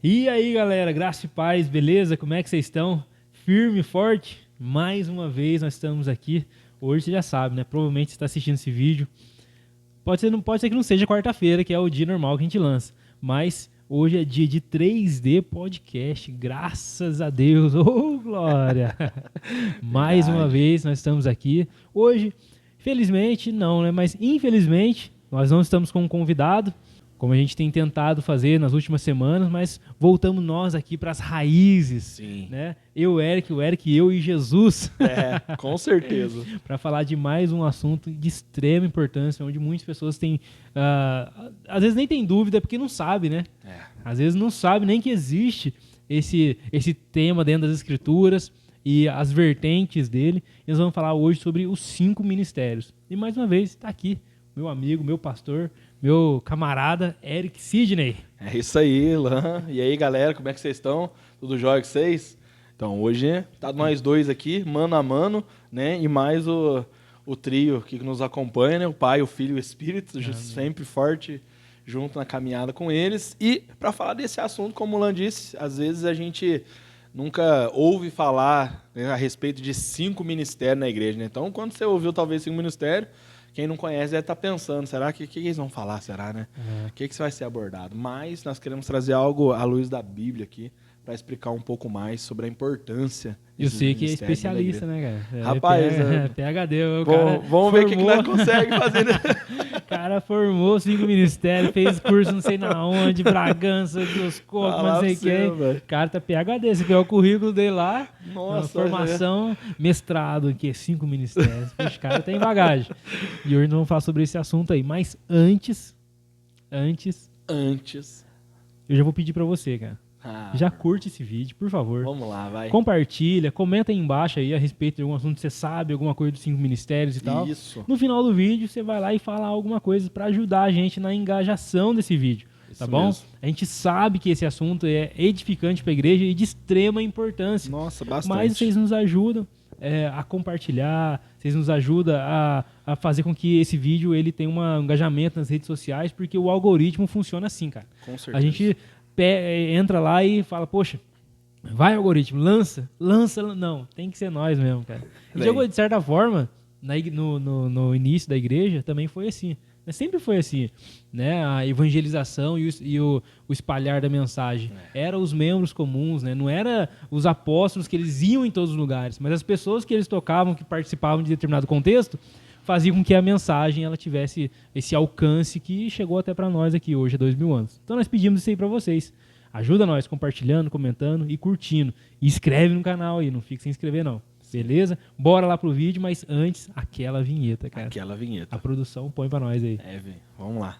E aí, galera, graça e paz, beleza? Como é que vocês estão? Firme e forte? Mais uma vez nós estamos aqui. Hoje você já sabe, né? Provavelmente você está assistindo esse vídeo. Pode ser que não seja quarta-feira, que é o dia normal que a gente lança. Mas hoje é dia de 3D Podcast. Graças a Deus. Oh, glória! Mais uma vez nós estamos aqui. Hoje, felizmente, não, né? Mas infelizmente, nós não estamos com um convidado, como a gente tem tentado fazer nas últimas semanas, mas voltamos nós aqui para as raízes. Sim. Né? O Eric, eu e Jesus. Com certeza. Para falar de mais um assunto de extrema importância, onde muitas pessoas têm, às vezes nem tem dúvida, porque não sabe, né? Às vezes não sabe nem que existe esse tema dentro das Escrituras e as vertentes dele. E nós vamos falar hoje sobre os 5 ministérios. E mais uma vez está aqui meu amigo, meu pastor, meu camarada Eric Sidney. É isso aí, Lan. E aí, galera, como é que vocês estão? Tudo jóia com vocês? Então, hoje tá nós dois aqui, mano a mano, né? E mais o trio que nos acompanha, né? O Pai, o Filho e o Espírito, sempre forte junto na caminhada com eles. E para falar desse assunto, como o Lan disse, às vezes a gente nunca ouve falar, né, a respeito de 5 ministérios na igreja, né? Então, quando você ouviu talvez 5 ministérios, quem não conhece deve estar pensando, será que eles vão falar, será, né? O que vai ser abordado? Mas nós queremos trazer algo à luz da Bíblia aqui, para explicar um pouco mais sobre a importância. Eu sei que é especialista, né, cara? Rapaz, PhD, vamos ver o que nós conseguimos fazer. Né? O cara formou 5 ministérios, fez curso não sei na onde, Bragança, Bioscopo, não sei quem. O cara tá PhD, você pegou o currículo dele lá, formação, mestrado, que é 5 ministérios. O cara tem bagagem. E hoje nós vamos falar sobre esse assunto aí. Mas antes, eu já vou pedir pra você, cara. Já curte esse vídeo, por favor. Vamos lá, vai. Compartilha, comenta aí embaixo aí a respeito de algum assunto que você sabe, alguma coisa dos 5 ministérios e tal. Isso. No final do vídeo, você vai lá e fala alguma coisa para ajudar a gente na engajação desse vídeo. Isso, tá bom? Mesmo. A gente sabe que esse assunto é edificante para a igreja e de extrema importância. Nossa, bastante. Mas vocês nos ajudam a compartilhar, vocês nos ajudam a fazer com que esse vídeo ele tenha um engajamento nas redes sociais, porque o algoritmo funciona assim, cara. Com certeza. A gente entra lá e fala, poxa, vai algoritmo, lança, não, tem que ser nós mesmo, cara. E de certa forma, no início da igreja também foi assim, mas sempre foi assim, né? A evangelização e o espalhar da mensagem, era os membros comuns, né? Não era os apóstolos que eles iam em todos os lugares, mas as pessoas que eles tocavam, que participavam de determinado contexto, fazia com que a mensagem ela tivesse esse alcance que chegou até para nós aqui hoje, há 2000 anos. Então nós pedimos isso aí para vocês. Ajuda nós compartilhando, comentando e curtindo. E inscreve no canal aí, não fica sem inscrever não. Beleza? Bora lá pro vídeo, mas antes, aquela vinheta, cara. Aquela vinheta. A produção põe para nós aí. Velho. Vamos lá.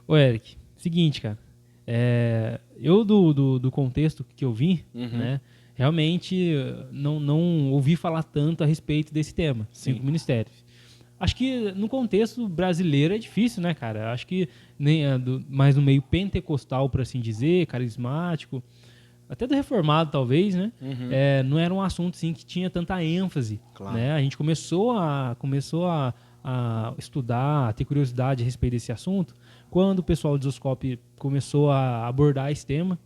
Ô, Eric, seguinte, cara. Eu do contexto que eu vim, né, realmente não ouvi falar tanto a respeito desse tema, 5 ministérios. Acho que no contexto brasileiro é difícil, né, cara? Acho que mais no meio pentecostal, por assim dizer, carismático, até do reformado talvez, né? Não era um assunto assim, que tinha tanta ênfase. Claro. Né? A gente começou a estudar, a ter curiosidade a respeito desse assunto, quando o pessoal do Zoscope começou a abordar esse tema,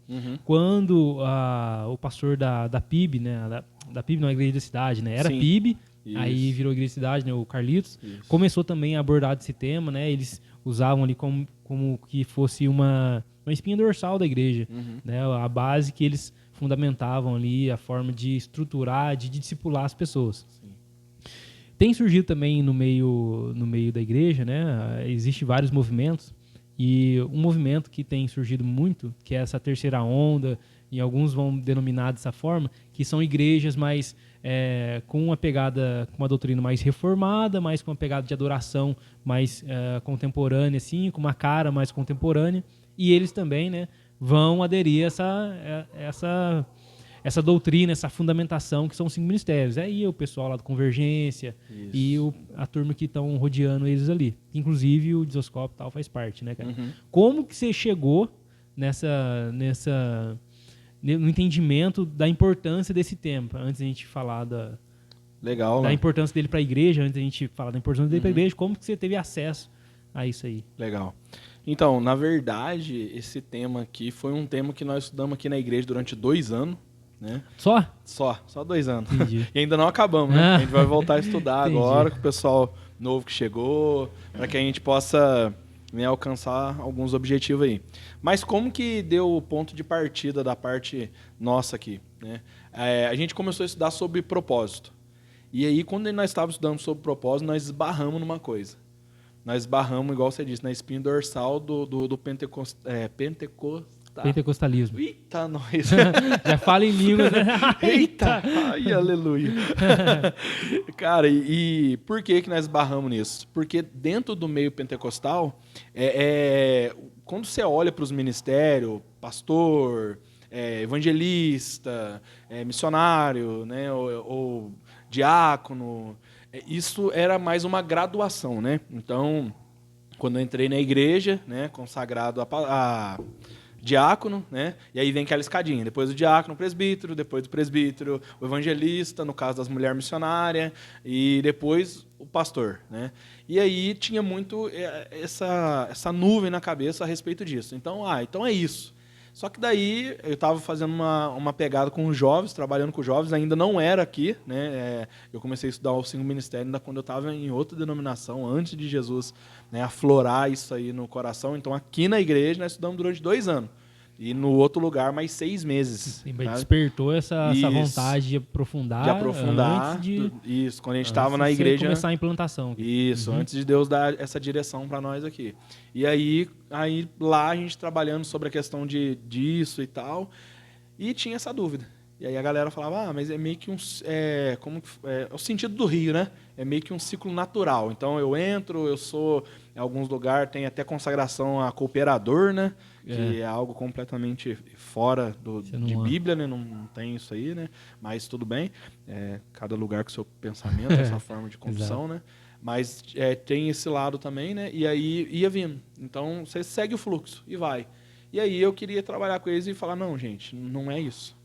quando o pastor da PIB, né, da PIB não é a Igreja da Cidade, né, era PIB, aí virou Igreja da Cidade, né, o Carlitos, começou também a abordar esse tema, né, eles usavam ali como que fosse uma espinha dorsal da igreja, né, a base que eles fundamentavam ali, a forma de estruturar, de discipular as pessoas. Tem surgido também no meio da igreja, né, existem vários movimentos. E um movimento que tem surgido muito, que é essa terceira onda, e alguns vão denominar dessa forma, que são igrejas mais com uma pegada, com uma doutrina mais reformada, mais com uma pegada de adoração mais contemporânea, assim, com uma cara mais contemporânea, e eles também, né, vão aderir a essa doutrina, essa fundamentação que são os 5 ministérios. Aí o pessoal lá do Convergência e a turma que estão rodeando eles ali. Inclusive o Disoscópio e tal faz parte, né, cara? Como que você chegou no entendimento da importância desse tema? Antes da gente falar da importância dele para a igreja, antes da gente falar da importância dele para a igreja, como que você teve acesso a isso aí? Legal. Então, na verdade, esse tema aqui foi um tema que nós estudamos aqui na igreja durante 2 anos, né? Só 2 anos. Entendi. E ainda não acabamos, né? A gente vai voltar a estudar agora com o pessoal novo que chegou, para que a gente possa, né, alcançar alguns objetivos aí. Mas como que deu o ponto de partida da parte nossa aqui, né? A gente começou a estudar sobre propósito. E aí, quando nós estávamos estudando sobre propósito, nós esbarramos numa coisa. Nós esbarramos, igual você disse, na espinha dorsal do pentecostalismo. Eita, nós! Já fala em línguas, né? Eita! Ai, aleluia! Cara, e por que nós esbarramos nisso? Porque dentro do meio pentecostal, quando você olha para os ministérios, pastor, evangelista, missionário, né, ou diácono, isso era mais uma graduação, né? Então, quando eu entrei na igreja, né, consagrado a diácono, né? E aí vem aquela escadinha. Depois do diácono, o presbítero, depois do presbítero, o evangelista, no caso das mulheres missionárias, e depois o pastor, né? E aí tinha muito essa nuvem na cabeça a respeito disso. Então, então é isso. Só que daí eu estava fazendo uma pegada com os jovens, trabalhando com os jovens, ainda não era aqui, né? Eu comecei a estudar o 5 ministérios ainda quando eu estava em outra denominação, antes de Jesus, né, aflorar isso aí no coração. Então aqui na igreja nós estudamos durante 2 anos. E no outro lugar mais 6 meses. Sim, despertou essa vontade de aprofundar. Isso, quando a gente estava na igreja. Começar a implantação. Isso, antes de Deus dar essa direção para nós aqui. E aí lá a gente trabalhando sobre a questão disso e tal. E tinha essa dúvida. E aí a galera falava, mas é meio que é o sentido do rio, né? É meio que um ciclo natural. Então eu entro, eu sou, em alguns lugares tem até consagração a cooperador, né? Que é algo completamente fora de Bíblia, né? Não tem isso aí, né? Mas tudo bem. Cada lugar com o seu pensamento, essa forma de condução, né? Mas tem esse lado também, né? E aí ia vindo. Então você segue o fluxo e vai. E aí eu queria trabalhar com eles e falar, não, gente, não é isso.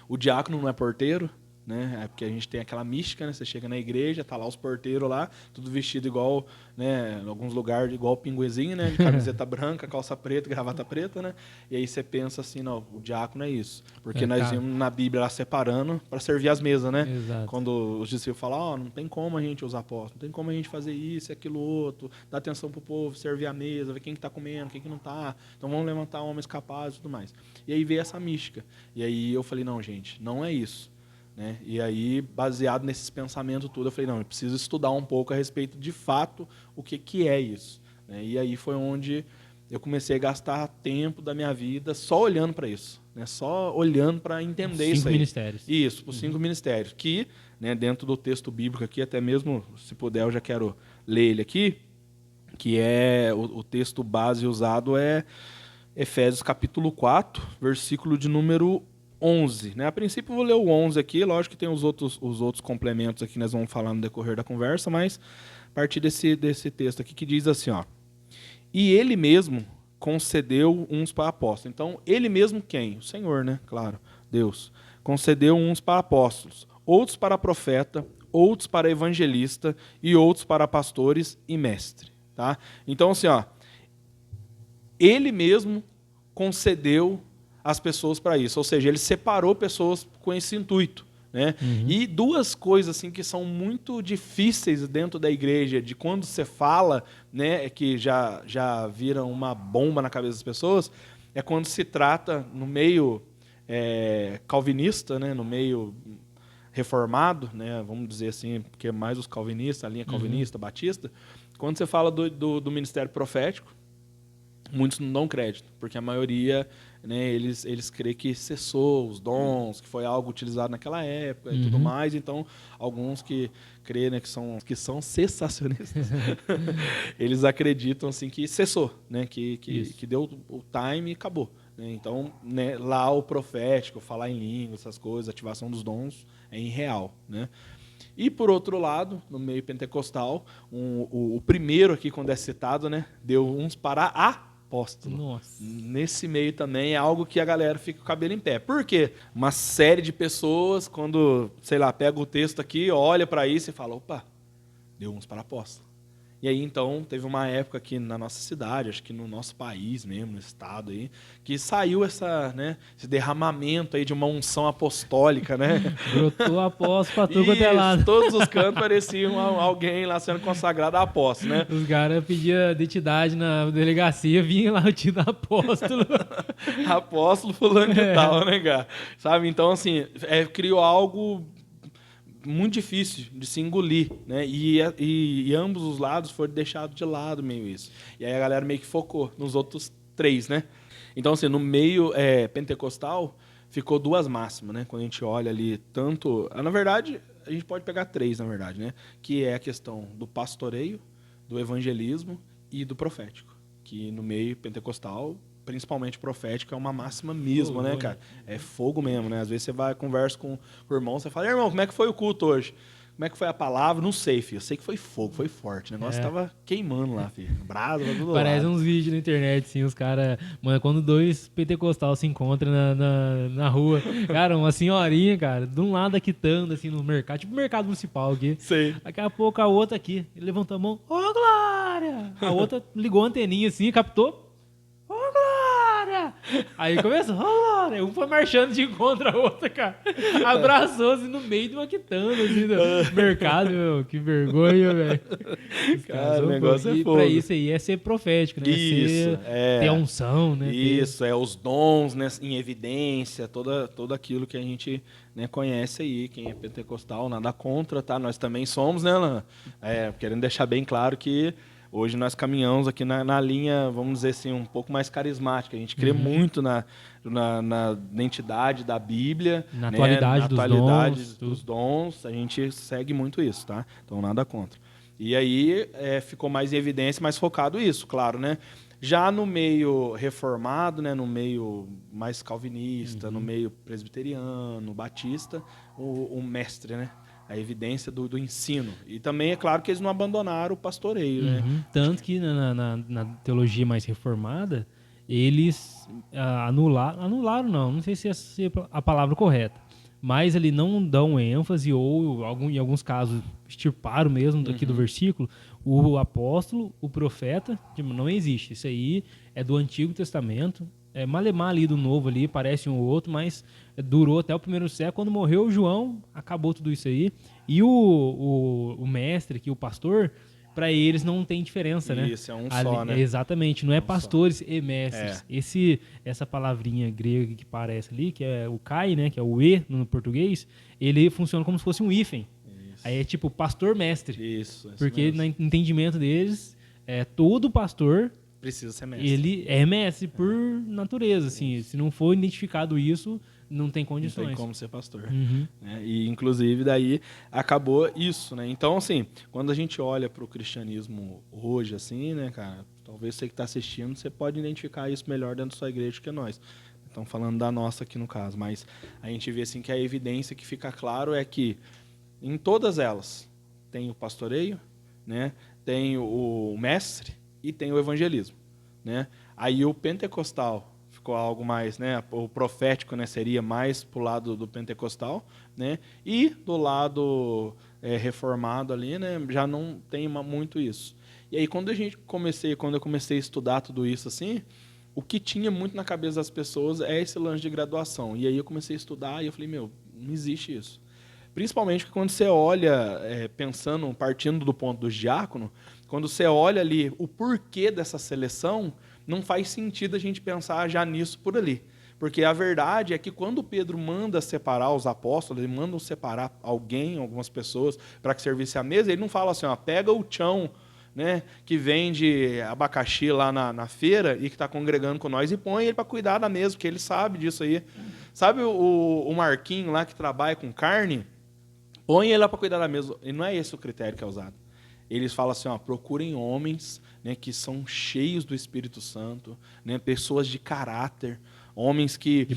O diácono não é porteiro, né? É porque a gente tem aquela mística, né? Você chega na igreja, tá lá os porteiros lá, tudo vestido igual, né? Em alguns lugares igual o pinguezinho, né? De camiseta branca, calça preta, gravata preta, né? E aí você pensa assim, não, o diácono é isso. Porque nós vimos na Bíblia lá separando para servir as mesas, né? Exato. Quando os discípulos falam, não tem como a gente, os apóstolos, não tem como a gente fazer isso e aquilo outro, dar atenção pro povo, servir a mesa, ver quem que tá comendo, quem que não tá. Então vamos levantar homens capazes e tudo mais. E aí veio essa mística. E aí eu falei, não, gente, não é isso. Né? E aí, baseado nesses pensamentos tudo, eu falei, não, eu preciso estudar um pouco a respeito de fato o que é isso. Né? E aí foi onde eu comecei a gastar tempo da minha vida só olhando para isso, né? Só olhando para entender isso aí. 5 ministérios. Isso, os 5 ministérios. Que, né, dentro do texto bíblico aqui, até mesmo, se puder, eu já quero ler ele aqui, que é o texto base usado é Efésios capítulo 4, versículo de número 11, né? A princípio eu vou ler o 11 aqui, lógico que tem os outros complementos aqui que nós vamos falar no decorrer da conversa, mas a partir desse texto aqui que diz assim, ó: e ele mesmo concedeu uns para apóstolos. Então, ele mesmo quem? O Senhor, né? Claro, Deus. Concedeu uns para apóstolos, outros para profeta, outros para evangelista e outros para pastores e mestre, tá? Então, assim, ó, ele mesmo concedeu as pessoas para isso, ou seja, ele separou pessoas com esse intuito, né? E 2 coisas assim que são muito difíceis dentro da igreja, de quando você fala, né, que já viram uma bomba na cabeça das pessoas, é quando se trata no meio calvinista, né, no meio reformado, né, vamos dizer assim, porque é mais os calvinistas, a linha calvinista, batista, quando você fala do ministério profético, muitos não dão crédito, porque a maioria, né, eles creem que cessou os dons, que foi algo utilizado naquela época e tudo mais. Então, alguns que creem, né, que são cessacionistas, eles acreditam assim, que cessou, né, que deu o time e acabou. né? Então, né, lá o profético, falar em línguas, essas coisas, ativação dos dons, é em real, né? E, por outro lado, no meio pentecostal, o primeiro aqui, quando é citado, né, deu uns para apóstolo. Nossa. Nesse meio também é algo que a galera fica com o cabelo em pé. Por quê? Uma série de pessoas, quando, sei lá, pega o texto aqui, olha para isso e fala, opa, deu uns para apóstolo. E aí, então, teve uma época aqui na nossa cidade, acho que no nosso país mesmo, no estado aí, que saiu né, esse derramamento aí de uma unção apostólica, né? Brotou apóstolo pra tudo quanto é lado. Todos os cantos pareciam alguém lá sendo consagrado a apóstolo, né? Os caras pediam identidade na delegacia, vinha lá o tio da apóstolo. Apóstolo fulano de tal, né, cara? Sabe? Então, assim, criou algo muito difícil de se engolir, né? E ambos os lados foram deixados de lado meio isso. E aí a galera meio que focou nos outros 3, né? Então, assim, no meio pentecostal, ficou 2 máximas, né? Quando a gente olha ali, tanto... Na verdade, a gente pode pegar 3, na verdade, né? Que é a questão do pastoreio, do evangelismo e do profético. Que no meio pentecostal, principalmente profético, é uma máxima mesmo, né, cara? É fogo mesmo, né? Às vezes você vai, conversa com o irmão, você fala, irmão, como é que foi o culto hoje? Como é que foi a palavra? Não sei, filho. Eu sei que foi fogo, foi forte. O negócio tava queimando lá, filho. Brasa, tudo lá. Parece uns vídeos na internet, assim, os caras... Mano, quando 2 pentecostal se encontram na rua. Cara, uma senhorinha, cara, de um lado aqui quitando, assim, no mercado. Tipo mercado municipal aqui. Sei. Daqui a pouco a outra aqui, ele levantou a mão. Ô, Glória! A outra ligou a anteninha assim, captou. Ô, Glória! Aí começou, ô, Glória! Um foi marchando de encontro a outra, cara. Abraçou, assim, no meio de uma quitanda, assim, do mercado, meu. Que vergonha, velho. Cara, o negócio é fogo. Pra isso aí é ser profético, né? Isso, ter a unção, né? Isso, os dons, né, em evidência, todo aquilo que a gente, né, conhece aí. Quem é pentecostal, nada contra, tá? Nós também somos, né, Alan? Querendo deixar bem claro que hoje nós caminhamos aqui na linha, vamos dizer assim, um pouco mais carismática. A gente crê muito na identidade da Bíblia, na né? atualidade, dos dons. A gente segue muito isso, tá? Então, nada contra. E aí ficou mais em evidência, mais focado isso, claro, né? Já no meio reformado, né, no meio mais calvinista, no meio presbiteriano, batista, o mestre, né? A evidência do ensino. E também é claro que eles não abandonaram o pastoreio, né? Tanto que na teologia mais reformada, eles anularam não sei se essa é a palavra correta, mas ali não dão ênfase ou em alguns casos extirparam mesmo daqui do versículo o apóstolo, o profeta, não existe. Isso aí é do Antigo Testamento. Malemar ali do Novo ali, parece um ou outro, mas durou até o 1º século. Quando morreu João, acabou tudo isso aí. E o mestre, que o pastor, para eles não tem diferença, né? Isso, é um só, né? Exatamente, não é pastores e mestres. Essa palavrinha grega que parece ali, que é o kai, né? Que é o e no português, ele funciona como se fosse um hífen. Aí é tipo pastor-mestre. Isso porque mesmo. no entendimento deles, todo pastor... precisa ser mestre. Ele é mestre por natureza, assim. Se não for identificado isso, não tem condições. Não tem como ser pastor. Uhum. Né? E, inclusive, daí acabou isso, né? Então, assim, quando a gente olha para o cristianismo hoje, assim, né, cara? Talvez você que está assistindo, você pode identificar isso melhor dentro da sua igreja que nós. Estamos falando da nossa aqui, no caso. Mas a gente vê, assim, que a evidência que fica claro é que em todas elas tem o pastoreio, né? Tem o mestre e tem o evangelismo, né? Aí o pentecostal ficou algo mais, né? O profético, né, seria mais pro lado do pentecostal, né? E do lado reformado ali, né, já não tem muito isso. E aí quando eu comecei a estudar tudo isso assim, o que tinha muito na cabeça das pessoas é esse lance de graduação. E aí eu comecei a estudar e eu falei, meu, não existe isso. Principalmente porque quando você olha, partindo do ponto dos diáconos, quando você olha ali o porquê dessa seleção, não faz sentido a gente pensar já nisso por ali. Porque a verdade é que quando Pedro manda separar os apóstolos, ele manda separar algumas pessoas, para que servisse à mesa, ele não fala assim, ó, pega o tchão, né, que vende abacaxi lá na feira e que está congregando com nós e põe ele para cuidar da mesa, porque ele sabe disso aí. Sabe o Marquinho lá que trabalha com carne? Põe ele lá para cuidar da mesa. E não é esse o critério que é usado. Eles falam assim, ó, procurem homens, né, que são cheios do Espírito Santo, né, pessoas de caráter, homens que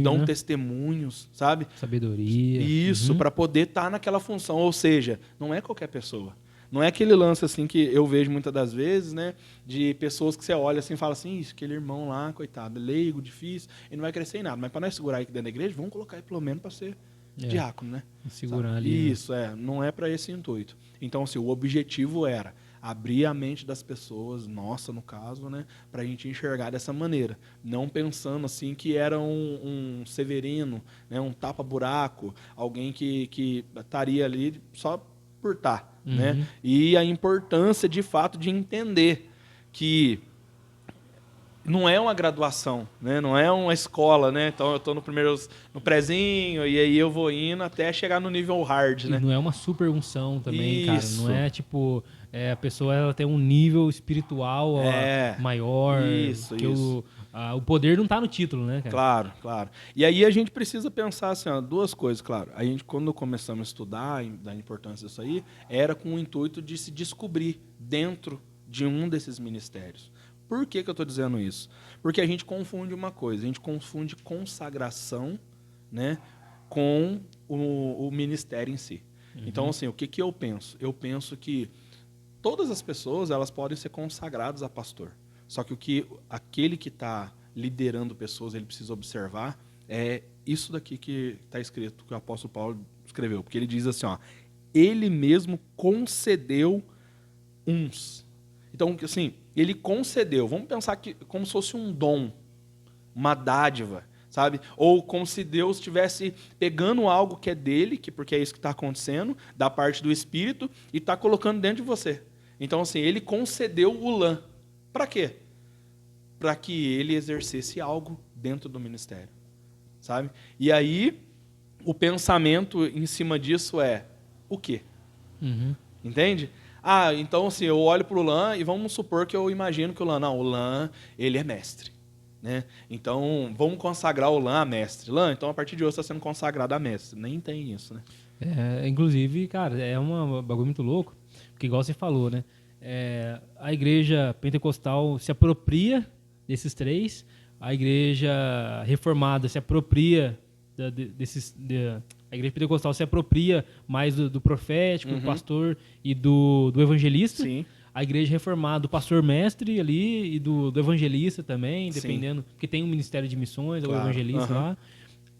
dão né? testemunhos, sabe? Sabedoria. Isso, para poder estar naquela função. Ou seja, não é qualquer pessoa. Não é aquele lance assim que eu vejo muitas das vezes, né? De pessoas que você olha assim e fala assim, isso, aquele irmão lá, coitado, leigo, difícil, ele não vai crescer em nada. Mas para nós segurar aqui dentro da igreja, vamos colocar ele pelo menos para ser diácono, né? Segurar ali. Isso, não é para esse intuito. Então, assim, o objetivo era abrir a mente das pessoas, nossa, no caso, né, para a gente enxergar dessa maneira, não pensando assim que era um Severino, né, um tapa-buraco, alguém que estaria ali só por estar, né? E a importância, de fato, de entender que não é uma graduação, né? Não é uma escola, né? Então eu estou no prezinho e aí eu vou indo até chegar no nível hard, né? E não é uma super unção também, Isso. cara. Não é tipo a pessoa ela tem um nível espiritual maior. Isso. O poder não está no título, né, cara? Claro. E aí a gente precisa pensar assim, duas coisas, claro. A gente, quando começamos a estudar da importância disso aí, era com o intuito de se descobrir dentro de um desses ministérios. Por que eu estou dizendo isso? Porque a gente confunde uma coisa, a gente confunde consagração, né, com o ministério em si. Então, assim, o que eu penso? Eu penso que todas as pessoas elas podem ser consagradas a pastor. Só que aquele que está liderando pessoas, ele precisa observar é isso daqui que está escrito, que o apóstolo Paulo escreveu. Porque ele diz assim, ele mesmo concedeu uns. Então, assim, ele concedeu. Vamos pensar que como se fosse um dom, uma dádiva, sabe? Ou como se Deus estivesse pegando algo que é dele, porque é isso que está acontecendo, da parte do Espírito, e está colocando dentro de você. Então, assim, ele concedeu o lã. Para quê? Para que ele exercesse algo dentro do ministério, sabe? E aí, o pensamento em cima disso é o quê? Entende? Então, assim, eu olho para o lã e vamos supor que eu imagino que o lã, ele é mestre, né? Então, vamos consagrar o lã a mestre. Lã, então, a partir de hoje, está sendo consagrado a mestre. Nem tem isso, né? Inclusive, cara, é um bagulho muito louco, porque igual você falou, né? A igreja pentecostal se apropria desses três, a igreja reformada se apropria a igreja pentecostal se apropria mais do profético, do pastor e do evangelista. Sim. A igreja reformada, do pastor mestre ali e do evangelista também, dependendo, porque tem um ministério de missões, claro. O evangelista lá.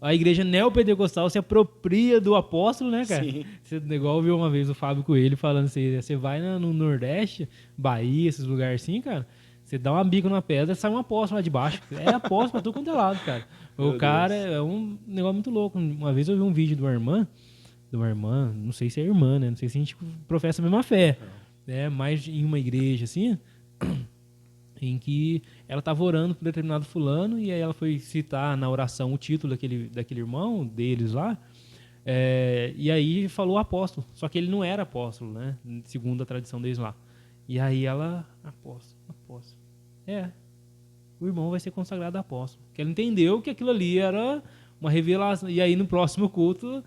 A igreja neopentecostal se apropria do apóstolo, né, cara? Sim. Você igual viu uma vez o Fábio Coelho falando assim, você vai no Nordeste, Bahia, esses lugares assim, cara, você dá uma bica numa pedra, sai um apóstolo lá de baixo. É apóstolo pra todo quanto é lado, cara. O cara é um negócio muito louco. Uma vez eu vi um vídeo de uma irmã, não sei se é irmã, né? Não sei se a gente professa a mesma fé. Mas em uma igreja, assim, em que ela estava orando por determinado fulano, e aí ela foi citar na oração o título daquele irmão, deles lá, e aí falou apóstolo. Só que ele não era apóstolo, né? Segundo a tradição deles lá. E aí ela, apóstolo. O irmão vai ser consagrado apóstolo. Porque ela entendeu que aquilo ali era uma revelação. E aí no próximo culto,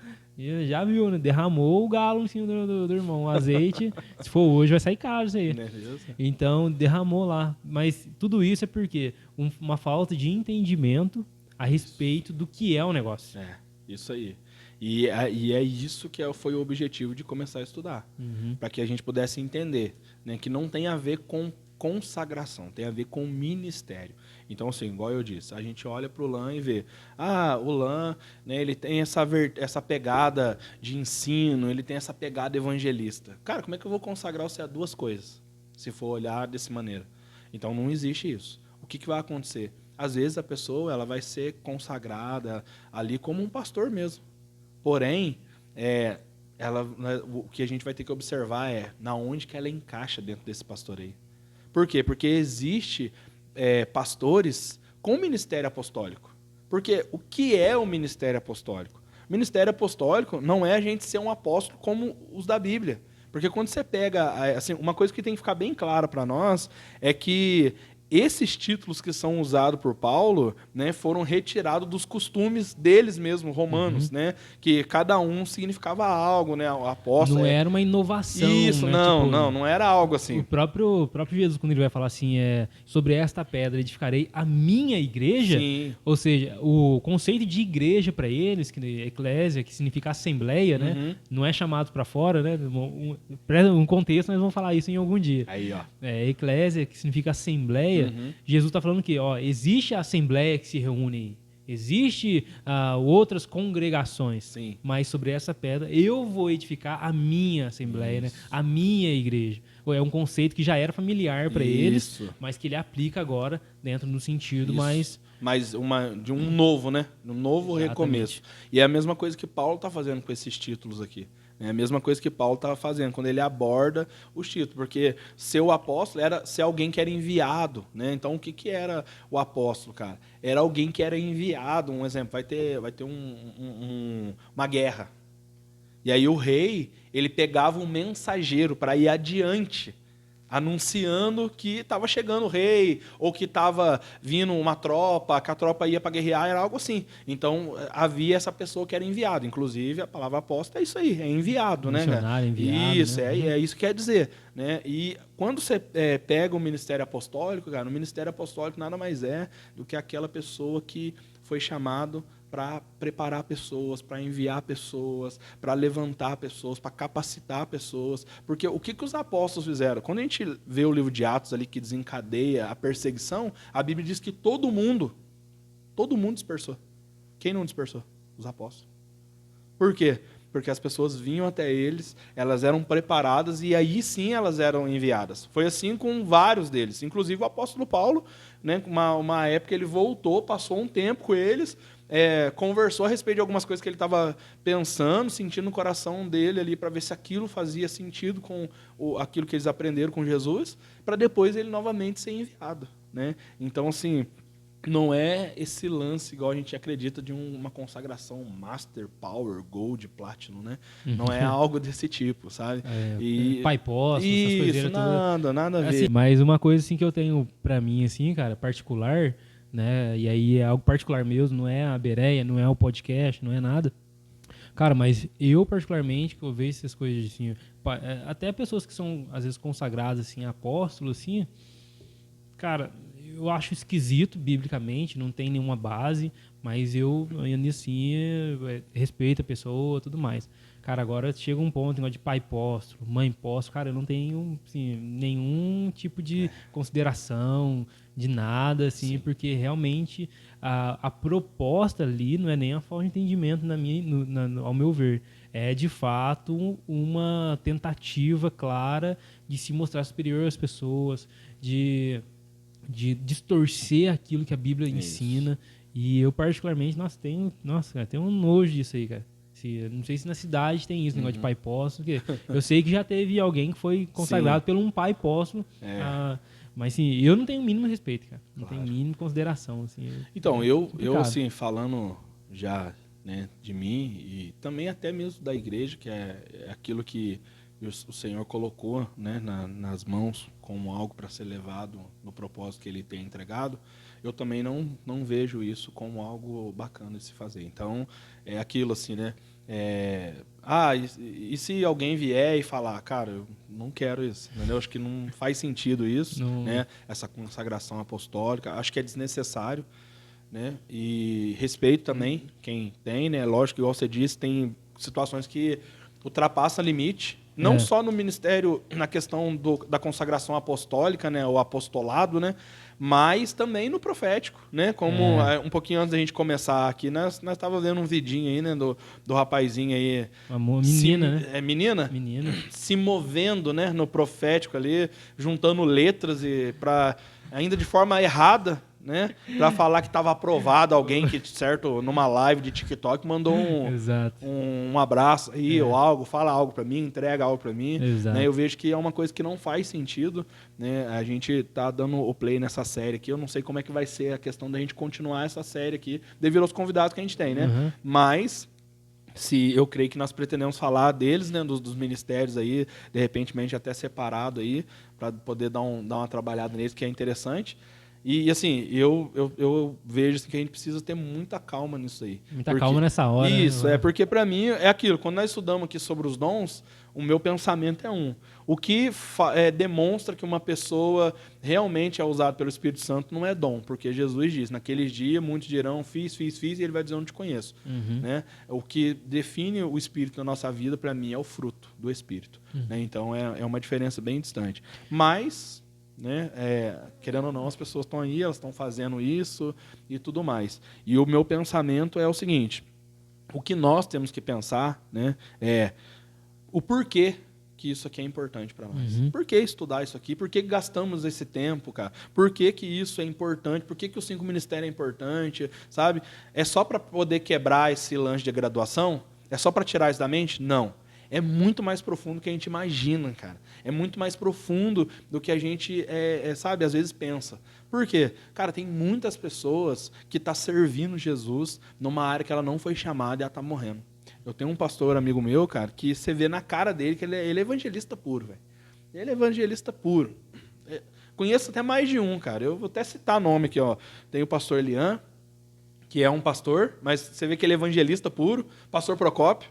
já viu, né? Derramou o galo em cima do irmão, o azeite. Se for hoje, vai sair caro isso aí. Então, derramou lá. Mas tudo isso é porque uma falta de entendimento a respeito do que é o negócio. Isso aí. E é isso que foi o objetivo de começar a estudar. Para que a gente pudesse entender, né, que não tem a ver com consagração, tem a ver com ministério. Então, assim, igual eu disse, a gente olha para o lã e vê, o lã, né, ele tem essa pegada de ensino, ele tem essa pegada evangelista. Cara, como é que eu vou consagrar você a duas coisas, se for olhar dessa maneira? Então, não existe isso. O que vai acontecer? Às vezes, a pessoa ela vai ser consagrada ali como um pastor mesmo. Porém, o que a gente vai ter que observar é na onde que ela encaixa dentro desse pastoreio. Por quê? Porque existe pastores com ministério apostólico. Porque o que é o ministério apostólico? O ministério apostólico não é a gente ser um apóstolo como os da Bíblia. Porque quando você pega... Assim, uma coisa que tem que ficar bem clara para nós é que esses títulos que são usados por Paulo, né, foram retirados dos costumes deles mesmos, romanos, né, que cada um significava algo, né, o apóstolo... Não era uma inovação. Isso, né? não, Tipo, não era algo assim. O próprio Jesus, quando ele vai falar assim, sobre esta pedra edificarei a minha igreja, Sim. ou seja, o conceito de igreja para eles, que eclésia, que significa assembleia, né, não é chamado para fora, né, um contexto, nós vamos falar isso em algum dia. Aí, ó. Eclésia, que significa assembleia, Jesus está falando que, ó, existe a assembleia que se reúne, existe outras congregações, Sim. mas sobre essa pedra eu vou edificar a minha assembleia, né? A minha igreja. É um conceito que já era familiar para eles, mas que ele aplica agora dentro do sentido mais de um novo, né? Um novo recomeço. E é a mesma coisa que Paulo está fazendo com esses títulos aqui. É a mesma coisa que Paulo estava fazendo quando ele aborda os títulos, porque ser o apóstolo era ser alguém que era enviado, né? Então o que era o apóstolo, cara? Era alguém que era enviado. Um exemplo, vai ter uma guerra. E aí o rei, ele pegava um mensageiro para ir adiante, anunciando que estava chegando o rei, ou que estava vindo uma tropa, que a tropa ia para guerrear, era algo assim. Então, havia essa pessoa que era enviada. Inclusive, a palavra apóstolo é isso aí, é enviado, né? Enviado, isso, né? é isso que quer dizer. Né? E quando você pega o ministério apostólico, cara, o ministério apostólico nada mais é do que aquela pessoa que foi chamado para preparar pessoas, para enviar pessoas, para levantar pessoas, para capacitar pessoas. Porque o que os apóstolos fizeram? Quando a gente vê o livro de Atos ali que desencadeia a perseguição, a Bíblia diz que todo mundo dispersou. Quem não dispersou? Os apóstolos. Por quê? Porque as pessoas vinham até eles, elas eram preparadas e aí sim elas eram enviadas. Foi assim com vários deles. Inclusive o apóstolo Paulo, né, uma época ele voltou, passou um tempo com eles, conversou a respeito de algumas coisas que ele estava pensando, sentindo no coração dele ali, para ver se aquilo fazia sentido com aquilo que eles aprenderam com Jesus, para depois ele novamente ser enviado. Né? Então, assim, não é esse lance igual a gente acredita de uma consagração Master, Power, Gold, Platinum, né? Não é algo desse tipo, sabe? Pai posso, essas coisas. Nada a ver. Assim, mas uma coisa assim que eu tenho pra mim, assim, cara, particular, né? E aí é algo particular mesmo, não é a Bereia, não é o podcast, não é nada. Cara, mas eu particularmente, que eu vejo essas coisas assim, até pessoas que são às vezes consagradas assim, apóstolos assim, cara, eu acho esquisito biblicamente, não tem nenhuma base, mas eu ainda assim respeito a pessoa, tudo mais. Cara, agora chega um ponto, negócio de pai apóstolo, mãe apóstolo, cara, eu não tenho assim, nenhum tipo de consideração de nada, assim, sim, porque realmente a proposta ali não é nem a falta de entendimento ao meu ver. É, de fato, uma tentativa clara de se mostrar superior às pessoas, de distorcer aquilo que a Bíblia ensina. E eu, particularmente, tenho um nojo disso aí, cara. Não sei se na cidade tem isso, negócio de pai apóstolo. Eu sei que já teve alguém que foi consagrado por um pai apóstolo. Mas, assim, eu não tenho o mínimo respeito, cara. Não tenho mínima consideração. Assim, então, eu assim, falando já, né, de mim e também até mesmo da igreja, que é aquilo que o Senhor colocou, né, nas mãos como algo para ser levado no propósito que Ele tem entregado, eu também não vejo isso como algo bacana de se fazer. Então, é aquilo assim, né? E se alguém vier e falar, cara, eu não quero isso, entendeu? Acho que não faz sentido isso, né? Essa consagração apostólica, acho que é desnecessário, né? E respeito também quem tem, né? Lógico, igual você disse, tem situações que ultrapassam limite, não só no ministério, na questão da consagração apostólica, né, o apostolado, né, mas também no profético, né, como um pouquinho antes da gente começar aqui, nós estávamos vendo um vidinho aí, né, do rapazinho aí. Uma menina, né? É menina? Menina. Se movendo, né, no profético ali, juntando letras ainda de forma errada, né, para falar que estava aprovado alguém que, certo, numa live de TikTok mandou um abraço aí ou algo, fala algo para mim, entrega algo para mim, né, eu vejo que é uma coisa que não faz sentido, né, a gente tá dando o play nessa série aqui, eu não sei como é que vai ser a questão da gente continuar essa série aqui, devido aos convidados que a gente tem, né, mas se eu creio que nós pretendemos falar deles, né, dos ministérios aí, de repente até separado aí, para poder dar uma trabalhada neles, que é interessante. E assim, eu vejo assim, que a gente precisa ter muita calma nisso aí. Muita calma nessa hora. Isso, né? porque para mim é aquilo. Quando nós estudamos aqui sobre os dons, o meu pensamento é um. O que demonstra que uma pessoa realmente é usada pelo Espírito Santo não é dom, porque Jesus diz, naqueles dias muitos dirão, fiz, e ele vai dizer, eu não te conheço. Né? O que define o Espírito na nossa vida, para mim, é o fruto do Espírito. Né? Então é uma diferença bem distante. Mas... né? Querendo ou não, as pessoas estão aí, elas estão fazendo isso e tudo mais. E o meu pensamento é o seguinte: o que nós temos que pensar, né, é o porquê que isso aqui é importante para nós. Por que estudar isso aqui? Por que gastamos esse tempo, cara? Por que isso é importante? Por que os 5 ministérios é importante? Sabe? É só para poder quebrar esse lance de graduação? É só para tirar isso da mente? Não. É muito mais profundo do que a gente imagina, cara. É muito mais profundo do que a gente, sabe, às vezes pensa. Por quê? Cara, tem muitas pessoas que estão servindo Jesus numa área que ela não foi chamada e ela está morrendo. Eu tenho um pastor amigo meu, cara, que você vê na cara dele que ele é evangelista puro, velho. Ele é evangelista puro. Conheço até mais de um, cara. Eu vou até citar nome aqui, ó. Tem o pastor Elian, que é um pastor, mas você vê que ele é evangelista puro. Pastor Procópio,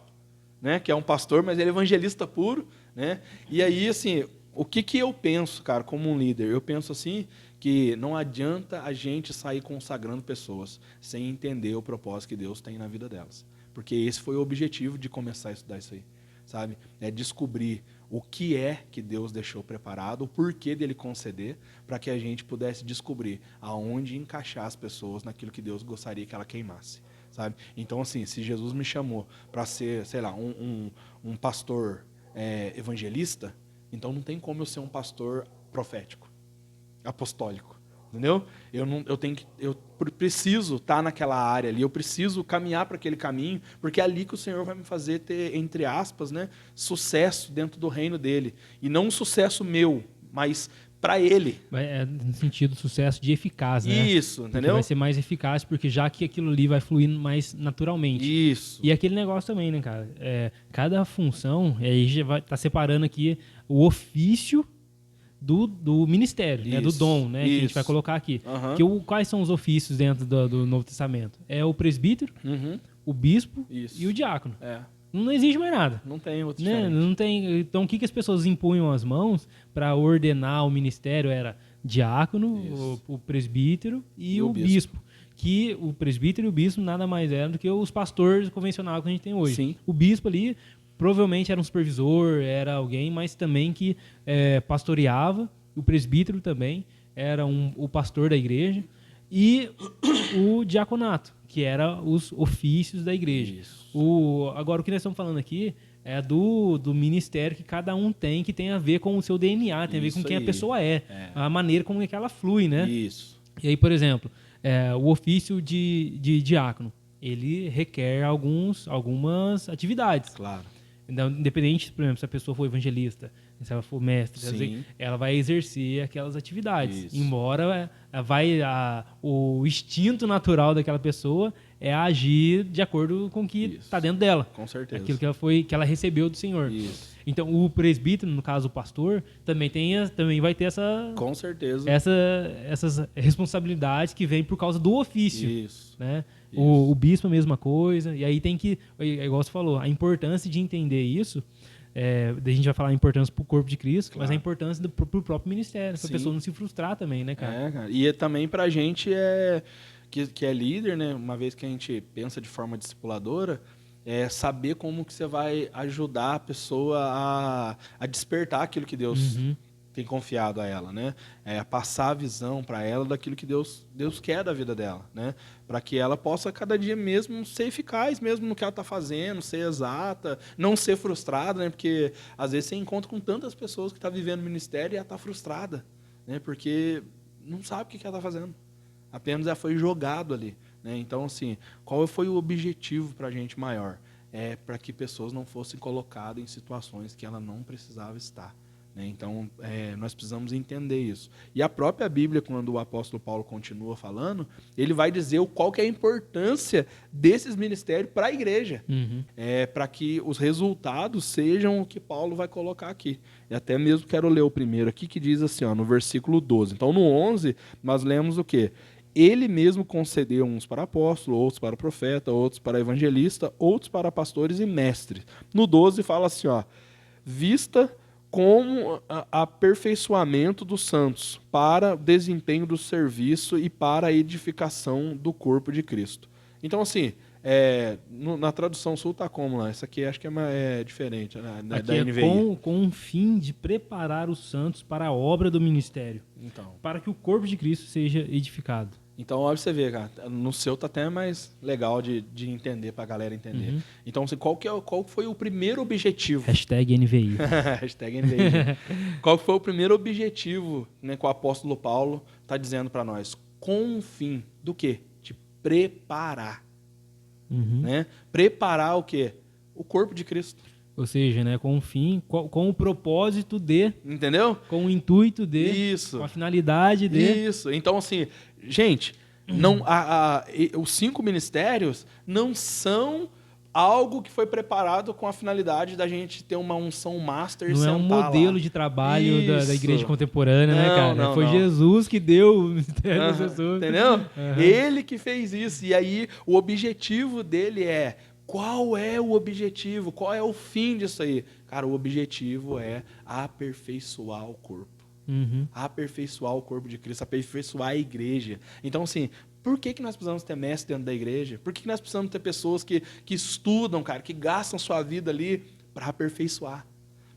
né, que é um pastor, mas ele é evangelista puro, né? E aí, assim, o que eu penso, cara, como um líder? Eu penso assim, que não adianta a gente sair consagrando pessoas sem entender o propósito que Deus tem na vida delas. Porque esse foi o objetivo de começar a estudar isso aí, sabe? É descobrir o que é que Deus deixou preparado, o porquê dele conceder, para que a gente pudesse descobrir aonde encaixar as pessoas naquilo que Deus gostaria que ela queimasse. Sabe? Então, assim, se Jesus me chamou para ser, sei lá, um pastor evangelista, então não tem como eu ser um pastor profético, apostólico, entendeu? Eu preciso estar naquela área ali, eu preciso caminhar para aquele caminho, porque é ali que o Senhor vai me fazer ter, entre aspas, né, sucesso dentro do reino dele. E não um sucesso meu, mas para ele. No sentido de sucesso de eficaz, né? Isso, porque entendeu? vai ser mais eficaz, porque já que aquilo ali vai fluir mais naturalmente. Isso. E aquele negócio também, né, cara? Cada função, aí já vai estar separando aqui o ofício do ministério, né? Do dom, né? Que a gente vai colocar aqui. Quais são os ofícios dentro do Novo Testamento? É o presbítero, o bispo e o diácono. Não existe mais nada. Não tem outro né? diferente. Não tem. Então, o que as pessoas impunham as mãos para ordenar o ministério era diácono, o presbítero e o bispo. Que o presbítero e o bispo nada mais eram do que os pastores convencionais que a gente tem hoje. Sim. O bispo ali provavelmente era um supervisor, era alguém, mas também que pastoreava. O presbítero também era o pastor da igreja. E o diaconato, que era os ofícios da igreja. Agora, o que nós estamos falando aqui é do ministério que cada um tem, que tem a ver com o seu DNA, tem a ver com quem a pessoa a maneira como é que ela flui, né? Isso. E aí, por exemplo, o ofício de diácono, ele requer algumas atividades. Claro. Então, independente, por exemplo, se a pessoa for evangelista, se ela for mestre, ela vai exercer aquelas atividades. Isso. Embora o instinto natural daquela pessoa é agir de acordo com o que está dentro dela. Com certeza. Aquilo que ela recebeu do Senhor. Isso. Então, o presbítero, no caso o pastor, também vai ter com certeza. essas responsabilidades que vêm por causa do ofício. Isso. Né? O bispo é a mesma coisa. E aí tem que, igual você falou, a importância de entender isso. A gente vai falar a importância para o corpo de Cristo, mas a importância para o próprio ministério, para a pessoa não se frustrar também, né, cara? Cara. E também para a gente que é líder, né? Uma vez que a gente pensa de forma discipuladora, saber como que você vai ajudar a pessoa a despertar aquilo que Deus tem confiado a ela, né? Passar a visão para ela daquilo que Deus quer da vida dela, né? Para que ela possa cada dia mesmo ser eficaz, mesmo no que ela está fazendo, ser exata, não ser frustrada, né? Porque às vezes você encontra com tantas pessoas que estão vivendo o ministério e ela está frustrada, né? Porque não sabe o que ela está fazendo. Apenas ela foi jogado ali, né? Então, assim, qual foi o objetivo para a gente maior? Para que pessoas não fossem colocadas em situações que ela não precisava estar. né? Então, nós precisamos entender isso. E a própria Bíblia, quando o apóstolo Paulo continua falando, ele vai dizer qual que é a importância desses ministérios para a igreja, para que os resultados sejam o que Paulo vai colocar aqui. E até mesmo quero ler o primeiro aqui, que diz assim, ó, no versículo 12. Então, no 11, nós lemos o quê? Ele mesmo concedeu uns para apóstolo, outros para profeta, outros para evangelista, outros para pastores e mestres. No 12 fala assim, ó, vista como aperfeiçoamento dos santos para o desempenho do serviço e para a edificação do corpo de Cristo. Então, assim, na tradução sul está como lá? Essa aqui acho que é diferente, né, Aqui da é NVI. com o fim de preparar os santos para a obra do ministério, Então, para que o corpo de Cristo seja edificado. olha pra você ver, cara. No seu tá até mais legal de entender, pra galera entender. Então, assim, qual foi o primeiro objetivo? Hashtag NVI. Hashtag NVI, né? Qual foi o primeiro objetivo, né, que o apóstolo Paulo está dizendo para nós? Com o fim do quê? De preparar. Né? Preparar o quê? O corpo de Cristo. Ou seja, né, com o fim, com o propósito de... Entendeu? Com o intuito de... Isso. Com a finalidade de... Isso. Então, assim, gente, os 5 ministérios não são algo que foi preparado com a finalidade da gente ter uma unção master e não sentar é um modelo lá. de trabalho da Isso. igreja contemporânea, né, cara? Não, Foi não. Jesus que deu o ministério das pessoas. Entendeu? Ele que fez isso. E aí, o objetivo dele é... Qual é o objetivo? Qual é o fim disso aí? Cara, o objetivo é aperfeiçoar o corpo. Aperfeiçoar o corpo de Cristo, aperfeiçoar a igreja. Então, assim, por que nós precisamos ter mestre dentro da igreja? Por que nós precisamos ter pessoas que estudam, cara, que gastam sua vida ali para aperfeiçoar?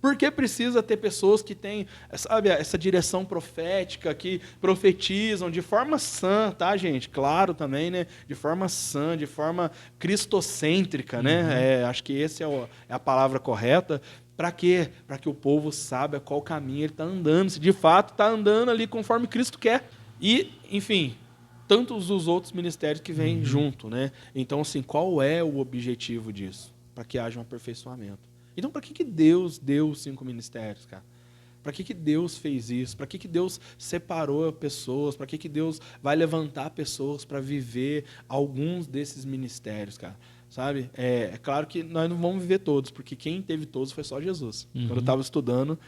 Por que precisa ter pessoas que têm, sabe, essa direção profética, que profetizam de forma sã, tá, gente? Claro também, né? De forma sã, de forma cristocêntrica, né? Acho que essa é a palavra correta. Para quê? Para que o povo saiba qual caminho ele está andando, se de fato está andando ali conforme Cristo quer. E, enfim, tantos os outros ministérios que vêm junto, né? Então, assim, qual é o objetivo disso? Para que haja um aperfeiçoamento. Então, para que Deus deu os 5 ministérios, cara? Para que Deus fez isso? Para que Deus separou pessoas? Para que Deus vai levantar pessoas para viver alguns desses ministérios, cara? Sabe? É claro que nós não vamos viver todos, porque quem teve todos foi só Jesus. Quando eu estava estudando,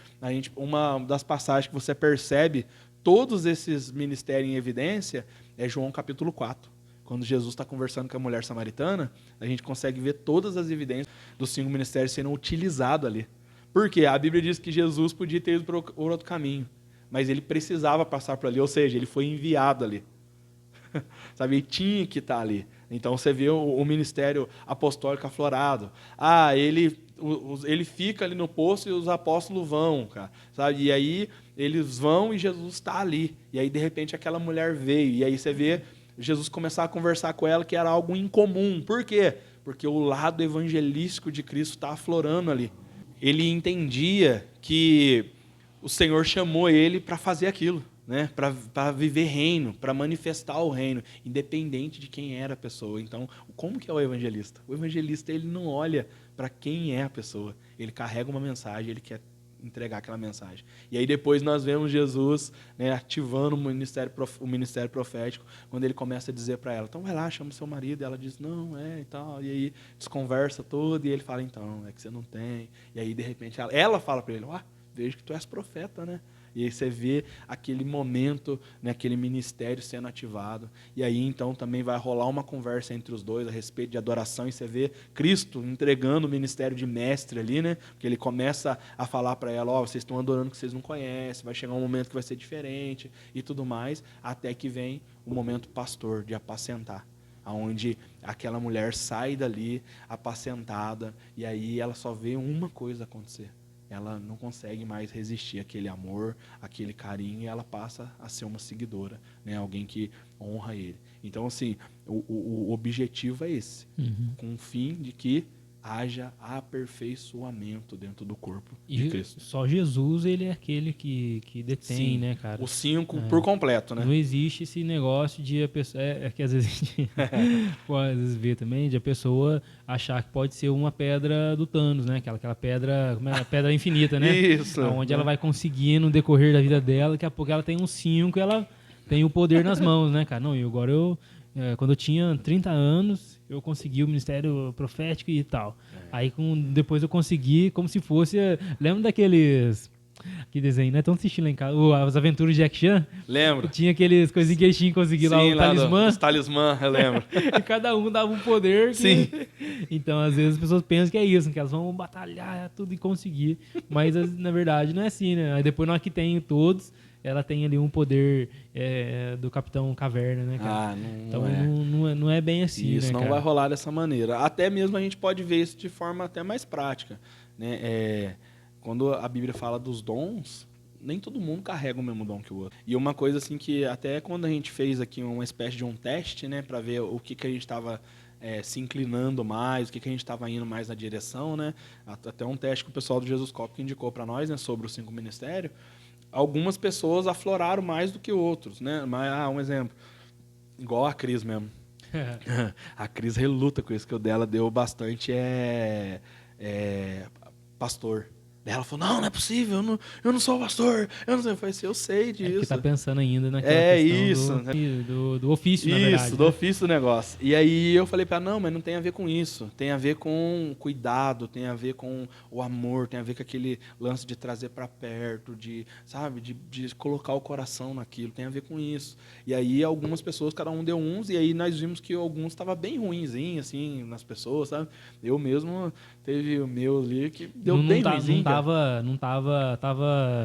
uma das passagens que você percebe todos esses ministérios em evidência é João capítulo 4. Quando Jesus está conversando com a mulher samaritana, a gente consegue ver todas as evidências dos 5 ministérios sendo utilizados ali. Por quê? A Bíblia diz que Jesus podia ter ido por outro caminho, mas ele precisava passar por ali, ou seja, ele foi enviado ali. Sabe? Ele tinha que estar ali. Então você vê o ministério apostólico aflorado. Ele fica ali no poço e os apóstolos vão, cara. Sabe? E aí eles vão e Jesus está ali. E aí, de repente, aquela mulher veio. E aí você vê Jesus começar a conversar com ela, que era algo incomum. Por quê? Porque o lado evangelístico de Cristo está aflorando ali. Ele entendia que o Senhor chamou ele para fazer aquilo, né? Para viver reino, para manifestar o reino, independente de quem era a pessoa. Então, como que é o evangelista? O evangelista, ele não olha para quem é a pessoa. Ele carrega uma mensagem, ele quer entregar aquela mensagem. E aí depois nós vemos Jesus, né, ativando o ministério profético, quando ele começa a dizer para ela, então vai lá, chama o seu marido, e ela diz, não, e tal, e aí desconversa tudo, e ele fala, então, é que você não tem, e aí de repente ela fala para ele, vejo que tu és profeta, né? E aí você vê aquele momento, né, aquele ministério sendo ativado. E aí, então, também vai rolar uma conversa entre os dois a respeito de adoração. E você vê Cristo entregando o ministério de mestre ali, né? Porque ele começa a falar para ela, vocês estão adorando que vocês não conhecem, vai chegar um momento que vai ser diferente e tudo mais, até que vem o momento pastor, de apacentar. Onde aquela mulher sai dali apacentada e aí ela só vê uma coisa acontecer. Ela não consegue mais resistir àquele amor, àquele carinho, e ela passa a ser uma seguidora, né? Alguém que honra ele. Então, assim, o objetivo é esse, com o fim de que haja aperfeiçoamento dentro do corpo de E Cristo. só Jesus, ele é aquele que detém, Sim, né, cara? Os 5 por completo, né? Não existe esse negócio de a pessoa... É que às vezes a gente pode às vezes ver também, de a pessoa achar que pode ser uma pedra do Thanos, né? Aquela pedra, como é? A pedra infinita, né? Isso. Onde ela vai conseguir no decorrer da vida dela, daqui a pouco ela tem uns 5 e ela tem o poder nas mãos, né, cara? Não, e agora quando eu tinha 30 anos, eu consegui o ministério profético e tal. Aí depois eu consegui como se fosse... Lembra daqueles... Que desenho, né? Tão assistindo lá em casa. As Aventuras de Jack Chan. Lembro. Tinha aqueles coisinhas que eles tinham que conseguir lá, o talismã. Os talismã, eu lembro. E cada um dava um poder. Que... Sim. Então, às vezes, as pessoas pensam que é isso, que elas vão batalhar tudo e conseguir. Mas, na verdade, não é assim, né? Aí depois, na hora que tem todos, ela tem ali um poder do Capitão Caverna, né, cara? Então, não é bem assim, isso, né, não cara? vai rolar dessa maneira. Até mesmo a gente pode ver isso de forma até mais prática, né? Quando a Bíblia fala dos dons, nem todo mundo carrega o mesmo dom que o outro. E uma coisa assim que até quando a gente fez aqui uma espécie de um teste, né, para ver o que a gente estava se inclinando mais, o que a gente estava indo mais na direção, né? Até um teste que o pessoal do Jesus Cop indicou para nós, né, sobre os 5 ministérios. Algumas pessoas afloraram mais do que outros, né? Mas, um exemplo, igual a Cris mesmo. A Cris reluta com isso, que o dela deu bastante pastor. Daí ela falou, não é possível, eu não sou pastor. Eu não sei. Eu falei assim, eu sei disso. Porque tá pensando ainda naquela questão do ofício, na verdade. Isso, do ofício do negócio. E aí eu falei pra ela, não, mas não tem a ver com isso. Tem a ver com cuidado, tem a ver com o amor, tem a ver com aquele lance de trazer pra perto, sabe, de colocar o coração naquilo, tem a ver com isso. E aí algumas pessoas, cada um deu uns, e aí nós vimos que alguns estavam bem ruinzinho, assim, nas pessoas, sabe? Eu mesmo, teve o meu ali que deu bem ruinzinho. Não tava...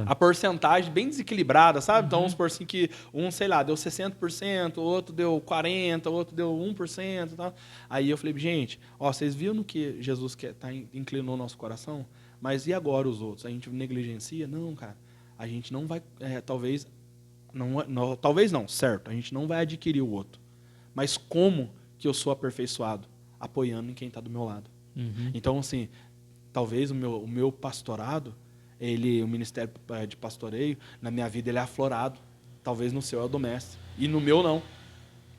A porcentagem bem desequilibrada, sabe? Então, vamos supor assim que sei lá, deu 60%, o outro deu 40%, o outro deu 1%. Tá? Aí eu falei, gente, vocês viram no que Jesus inclinou o nosso coração? Mas e agora os outros? A gente negligencia? Não, cara. A gente não vai, talvez não, certo. A gente não vai adquirir o outro. Mas como que eu sou aperfeiçoado? Apoiando em quem está do meu lado. Uhum. Então, assim... Talvez o meu pastorado, o ministério de pastoreio, na minha vida ele é aflorado. Talvez no seu é o do mestre. E no meu não.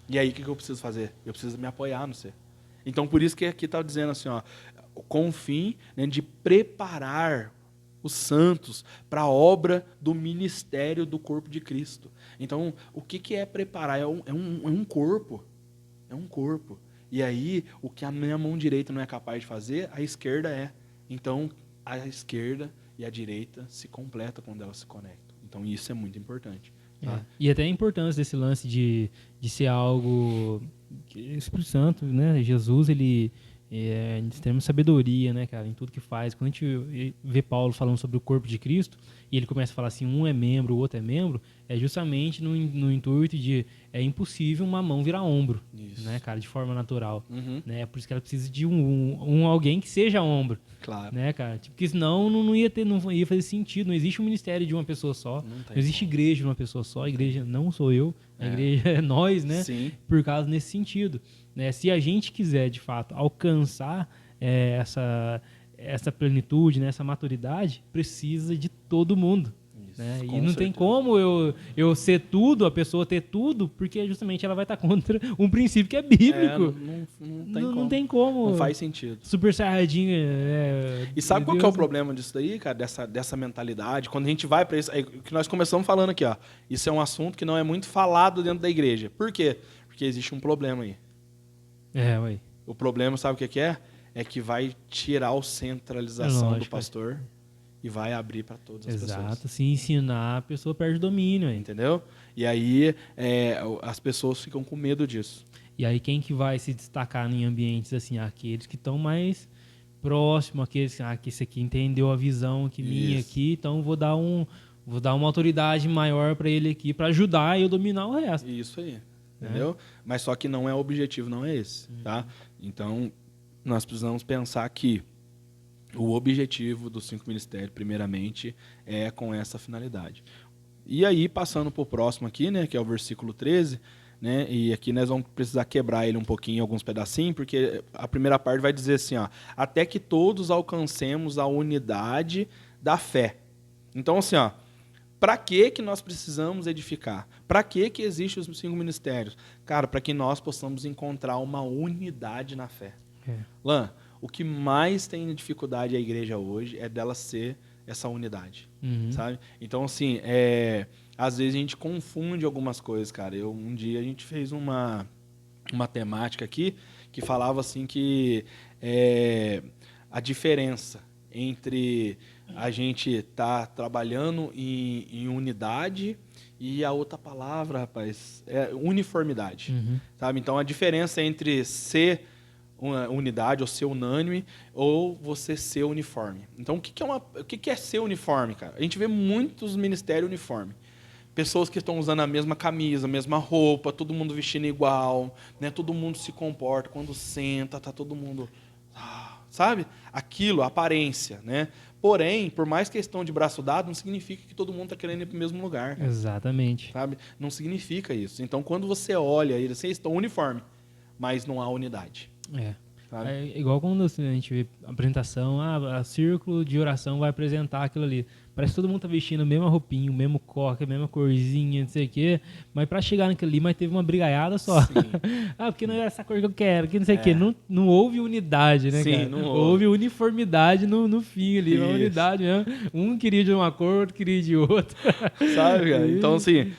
E aí o que eu preciso fazer? Eu preciso me apoiar no seu. Então por isso que aqui está dizendo assim, com o fim, né, de preparar os santos para a obra do ministério do corpo de Cristo. Então o que é preparar? É um corpo. É um corpo. E aí o que a minha mão direita não é capaz de fazer, a esquerda é. Então, a esquerda e a direita se completam quando elas se conectam. Então, isso é muito importante. Tá? E até a importância desse lance de ser algo... Que o Espírito Santo, né? Jesus, ele é de extrema sabedoria, né, cara? Em tudo que faz. Quando a gente vê Paulo falando sobre o corpo de Cristo, e ele começa a falar assim, um é membro, o outro é membro, é justamente no intuito de é impossível uma mão virar ombro, né, cara, de forma natural. Uhum. Né? Por isso que ela precisa de alguém que seja ombro. Claro. Né, cara? Porque senão não ia fazer sentido. Não existe um ministério de uma pessoa só. Não existe igreja de uma pessoa só. A igreja não sou eu. A igreja é nós, né? Sim. Por causa nesse sentido. Né? Se a gente quiser, de fato, alcançar essa plenitude, né? Essa maturidade, precisa de todo mundo. Né? E não tem como eu ser tudo, a pessoa ter tudo, porque justamente ela vai estar contra um princípio que é bíblico. Não tem como. Não faz sentido. Super Saiyajin. E sabe qual que é o problema disso daí, cara? Dessa mentalidade? Quando a gente vai para isso, que nós começamos falando aqui, isso é um assunto que não é muito falado dentro da igreja. Por quê? Porque existe um problema aí. Ué. O problema, sabe o que é? É que vai tirar a centralização do pastor. E vai abrir para todas as pessoas. Exato. Se ensinar, a pessoa perde o domínio. Entendeu? E aí as pessoas ficam com medo disso. E aí quem que vai se destacar em ambientes assim? Aqueles que estão mais próximos, aqueles que esse aqui entendeu a visão que minha aqui, então vou dar uma autoridade maior para ele aqui, para ajudar eu dominar o resto. Isso aí. Entendeu? Mas só que não é o objetivo, não é esse. Tá? Então, nós precisamos pensar que o objetivo dos 5 ministérios, primeiramente, é com essa finalidade. E aí, passando para o próximo aqui, né, que é o versículo 13, né? E aqui nós vamos precisar quebrar ele um pouquinho, alguns pedacinhos, porque a primeira parte vai dizer assim, ó, até que todos alcancemos a unidade da fé. Então, assim, ó, para que nós precisamos edificar? Para que existem os 5 ministérios? Cara, para que nós possamos encontrar uma unidade na fé. Lan, o que mais tem dificuldade a igreja hoje é dela ser essa unidade, sabe? Então, assim, às vezes a gente confunde algumas coisas, cara. Um dia a gente fez uma temática aqui que falava assim que a diferença entre a gente estar trabalhando em unidade e a outra palavra, rapaz, é uniformidade, sabe? Então, a diferença entre ser uma unidade ou ser unânime ou você ser uniforme. Então, o que é ser uniforme, cara? A gente vê muitos ministérios uniformes. Pessoas que estão usando a mesma camisa, a mesma roupa, todo mundo vestindo igual, né? Todo mundo se comporta, quando senta, tá todo mundo... sabe? Aquilo, a aparência, né? Porém, por mais questão de braço dado, não significa que todo mundo está querendo ir para o mesmo lugar. Cara. Exatamente. Sabe? Não significa isso. Então, quando você olha, eles estão uniformes, mas não há unidade. É igual quando assim, a gente vê a apresentação, a círculo de oração vai apresentar aquilo ali. Parece que todo mundo tá vestindo a mesma roupinha, o mesmo coque, a mesma corzinha, não sei o quê. Mas para chegar naquilo ali, teve uma brigaiada só. Porque não é essa cor que eu quero, que não sei o quê. Não houve unidade, né, cara? Não houve uniformidade no fim ali, uma unidade mesmo. Um queria de uma cor, outro queria de outra. Sabe, cara? Então, assim...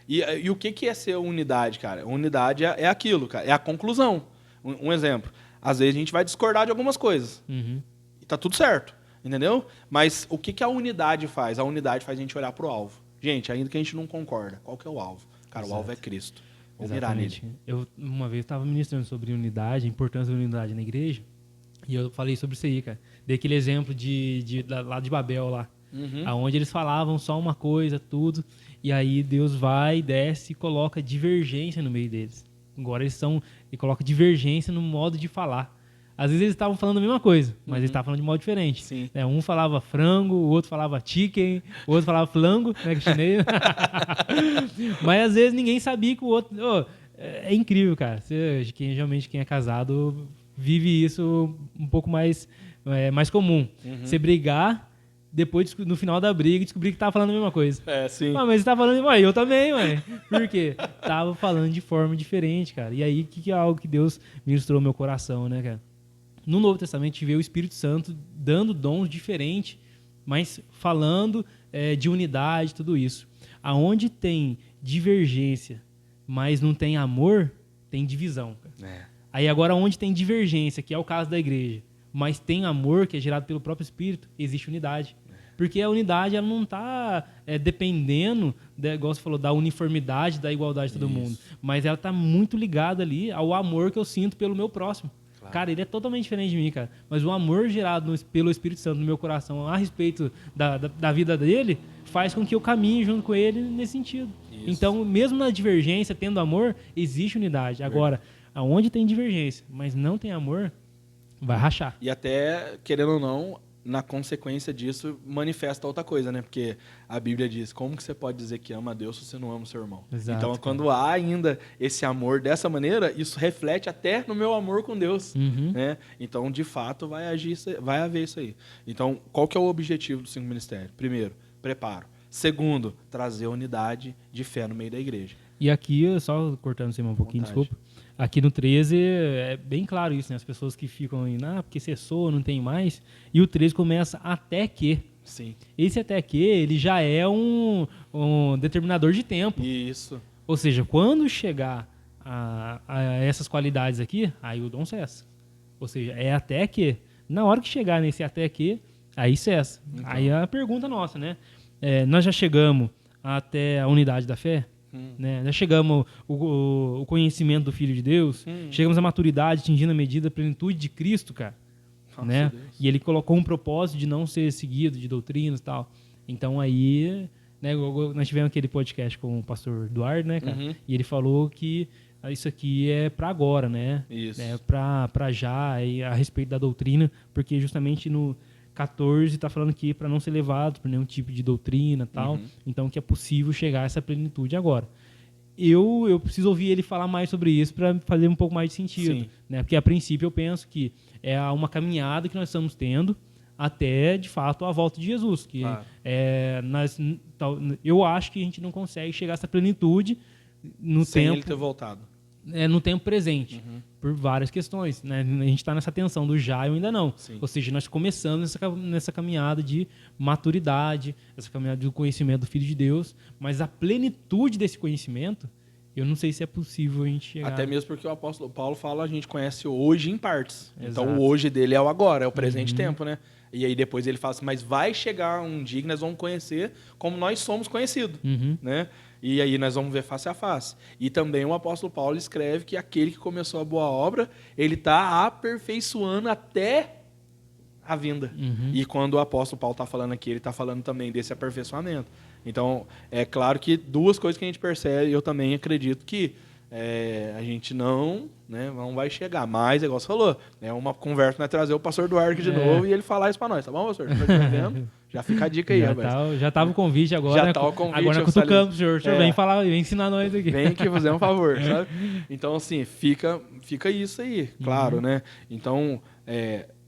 E o que é ser unidade, cara? Unidade é aquilo, cara. É a conclusão. Um exemplo. Às vezes a gente vai discordar de algumas coisas. E tá tudo certo. Entendeu? Mas o que a unidade faz? A unidade faz a gente olhar pro alvo. Gente, ainda que a gente não concorda, qual que é o alvo? Cara, o alvo é Cristo. Vamos mirar nele. Eu, uma vez, estava ministrando sobre unidade, a importância da unidade na igreja, e eu falei sobre isso aí, cara. Dei aquele exemplo lá de Babel, lá. Onde eles falavam só uma coisa, tudo, e aí Deus vai, desce e coloca divergência no meio deles. Agora ele coloca divergência no modo de falar. Às vezes eles estavam falando a mesma coisa, mas eles estavam falando de modo diferente. Sim. Um falava frango, o outro falava chicken, o outro falava flango, né, que é chinês. Mas às vezes ninguém sabia que o outro... é incrível, cara. Geralmente quem é casado vive isso um pouco mais comum. Você brigar... Depois, no final da briga, descobri que tava falando a mesma coisa. Sim. Mas você tava falando... Ué, eu também, ué. Por quê? Tava falando de forma diferente, cara. E aí, que é algo que Deus ministrou no meu coração, né, cara? No Novo Testamento, a gente vê o Espírito Santo dando dons diferentes, mas falando de unidade, tudo isso. Aonde tem divergência, mas não tem amor, tem divisão, cara. Aí agora, onde tem divergência, que é o caso da igreja, mas tem amor, que é gerado pelo próprio Espírito, existe unidade. Porque a unidade ela não está dependendo, igual você falou, da uniformidade, da igualdade de todo mundo. Mas ela está muito ligada ali ao amor que eu sinto pelo meu próximo. Claro. Cara, ele é totalmente diferente de mim, cara. Mas o amor gerado pelo Espírito Santo no meu coração a respeito da vida dele faz com que eu caminhe junto com ele nesse sentido. Isso. Então, mesmo na divergência, tendo amor, existe unidade. Agora, aonde tem divergência, mas não tem amor, vai rachar. E até, querendo ou não, na consequência disso, manifesta outra coisa, né? Porque a Bíblia diz, como que você pode dizer que ama a Deus se você não ama o seu irmão? Exato, então, quando há ainda esse amor dessa maneira, isso reflete até no meu amor com Deus, né? Então, de fato, vai haver isso aí. Então, qual que é o objetivo dos 5 ministérios? Primeiro, preparo. Segundo, trazer unidade de fé no meio da igreja. E aqui, só cortando você um pouquinho, desculpa. Aqui no 13 é bem claro isso, né? As pessoas que ficam aí, porque cessou, não tem mais. E o 13 começa até que. Sim. Esse até que, ele já é um determinador de tempo. Isso. Ou seja, quando chegar a essas qualidades aqui, aí o dom cessa. Ou seja, é até que. Na hora que chegar nesse até que, aí cessa. Então. Aí é a pergunta nossa, né? Nós já chegamos até a unidade da fé? Né? Já chegamos o conhecimento do Filho de Deus, chegamos à maturidade, atingindo a medida, a plenitude de Cristo, cara. Nossa, né? Deus. E ele colocou um propósito de não ser seguido de doutrinas e tal. Então aí, né, nós tivemos aquele podcast com o pastor Eduardo, né, cara? E ele falou que isso aqui é para agora, né? Isso. É para já, e a respeito da doutrina, porque justamente no 14 está falando que para não ser levado por nenhum tipo de doutrina e tal, então que é possível chegar a essa plenitude agora. eu preciso ouvir ele falar mais sobre isso para fazer um pouco mais de sentido. Né? Porque, a princípio, eu penso que é uma caminhada que nós estamos tendo até, de fato, a volta de Jesus. Que eu acho que a gente não consegue chegar a essa plenitude no sem ele ter voltado. No tempo presente, por várias questões. Né? A gente está nessa tensão do já e ainda não. Sim. Ou seja, nós começamos nessa caminhada de maturidade, essa caminhada do conhecimento do Filho de Deus, mas a plenitude desse conhecimento, eu não sei se é possível a gente chegar. Até mesmo porque o apóstolo Paulo fala, a gente conhece hoje em partes. Exato. Então o hoje dele é o agora, é o presente tempo, né? E aí depois ele fala assim, mas vai chegar um dia que nós vamos conhecer como nós somos conhecidos, né? E aí nós vamos ver face a face. E também o apóstolo Paulo escreve que aquele que começou a boa obra, ele está aperfeiçoando até a vinda. E quando o apóstolo Paulo está falando aqui, ele está falando também desse aperfeiçoamento. Então, é claro que duas coisas que a gente percebe, eu também acredito que a gente não vai chegar. Mas, igual você falou, é uma conversa, né, trazer o pastor Eduardo aqui de novo e ele falar isso para nós, tá bom, pastor? Tá entendendo? Já fica a dica aí, rapaz. Já estava o convite agora. Já tá o convite. Agora cutucamos, senhor. O senhor vem ensinar nós aqui. Vem aqui fazer um favor, sabe? Então, assim, fica isso aí, claro, né? Então,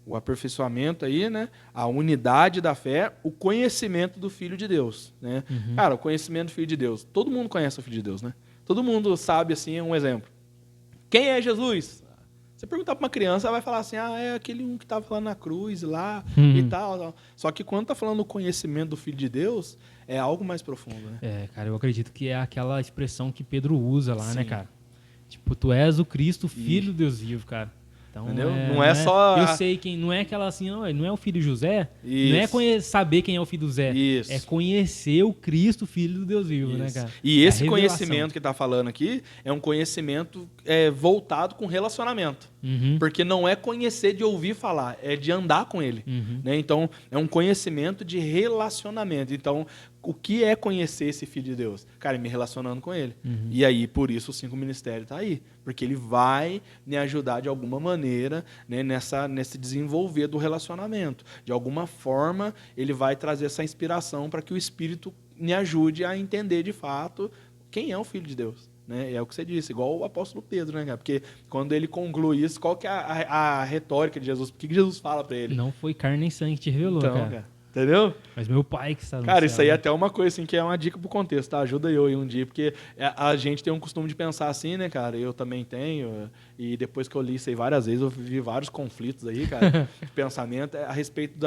o aperfeiçoamento aí, né? A unidade da fé, o conhecimento do Filho de Deus, né? Cara, o conhecimento do Filho de Deus. Todo mundo conhece o Filho de Deus, né? Todo mundo sabe, assim, um exemplo. Quem é Jesus? Você perguntar para uma criança, ela vai falar assim, é aquele um que estava lá na cruz, lá e tal. Só que quando está falando do conhecimento do Filho de Deus, é algo mais profundo, né? Cara, eu acredito que é aquela expressão que Pedro usa lá, né, cara? Tipo, tu és o Cristo, Filho de Deus vivo, cara. Então, entendeu? Não é só... Eu sei quem... Não é aquela assim, não é o filho de José. Isso. Não é saber quem é o filho do Zé. Isso. É conhecer o Cristo, Filho do Deus vivo, né, cara? E esse conhecimento que está falando aqui é um conhecimento voltado com relacionamento. Porque não é conhecer de ouvir falar, é de andar com ele. Né? Então, é um conhecimento de relacionamento. Então, o que é conhecer esse Filho de Deus? Cara, me relacionando com ele. E aí, por isso, o 5 Ministério está aí. Porque ele vai me ajudar de alguma maneira, né, nesse desenvolver do relacionamento. De alguma forma, ele vai trazer essa inspiração para que o Espírito me ajude a entender de fato quem é o Filho de Deus. Né? É o que você disse, igual o apóstolo Pedro, né, cara? Porque quando ele conclui isso, qual que é a retórica de Jesus? O que Jesus fala para ele? Não foi carne nem sangue que te revelou, então, cara. Entendeu? Mas meu pai que está no Cara, céu, isso aí é até uma coisa assim, que é uma dica pro contexto, tá? Ajuda eu aí um dia, porque a gente tem um costume de pensar assim, né, cara? Eu também tenho, e depois que eu li isso aí várias vezes, eu vivi vários conflitos aí, cara, de pensamento a respeito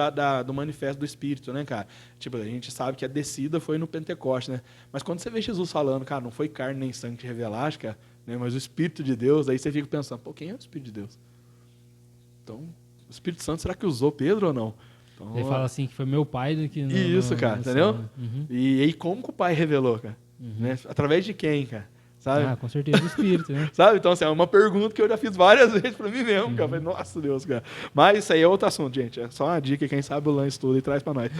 do manifesto do Espírito, né, cara? Tipo, a gente sabe que a descida foi no Pentecoste, né? Mas quando você vê Jesus falando, cara, não foi carne nem sangue que revelaste, cara, né? Mas o Espírito de Deus, aí você fica pensando, pô, quem é o Espírito de Deus? Então, o Espírito Santo, será que usou Pedro ou não? Então, ele fala assim que foi meu pai do que isso, cara, entendeu? E aí como que o pai revelou, cara? Né? Através de quem, cara? Sabe? Com certeza do Espírito, né? Sabe? Então, assim, é uma pergunta que eu já fiz várias vezes pra mim mesmo, cara. Falei, nossa Deus, cara. Mas isso aí é outro assunto, gente. É só uma dica, quem sabe o Lance estuda e traz pra nós.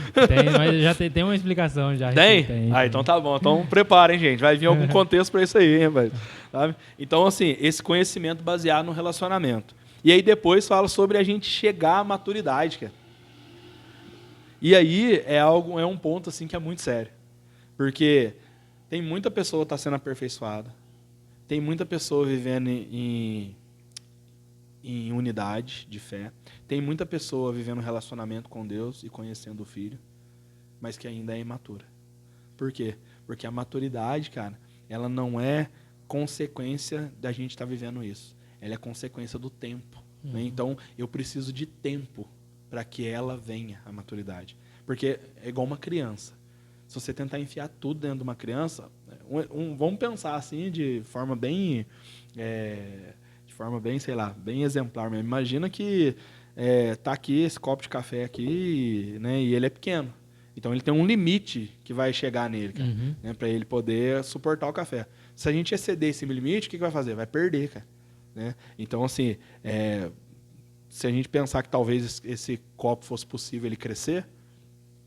Mas já tem uma explicação já. Tem? Então tá bom. Então preparem, gente. Vai vir algum contexto pra isso aí, hein, velho? Sabe? Então, assim, esse conhecimento baseado no relacionamento. E aí depois fala sobre a gente chegar à maturidade, cara. E aí é um ponto assim que é muito sério. Porque tem muita pessoa que está sendo aperfeiçoada. Tem muita pessoa vivendo em unidade de fé. Tem muita pessoa vivendo um relacionamento com Deus e conhecendo o Filho, mas que ainda é imatura. Por quê? Porque a maturidade, cara, ela não é consequência da gente estar vivendo isso. Ela é consequência do tempo. Né? Então, eu preciso de tempo para que ela venha à maturidade. Porque é igual uma criança. Se você tentar enfiar tudo dentro de uma criança, vamos pensar assim de forma bem, sei lá, bem exemplar mesmo. Imagina que tá aqui esse copo de café aqui, né, e ele é pequeno. Então ele tem um limite que vai chegar nele, cara, né, para ele poder suportar o café. Se a gente exceder esse limite, o que vai fazer? Vai perder, cara. Né? Então, assim, se a gente pensar que talvez esse copo fosse possível ele crescer,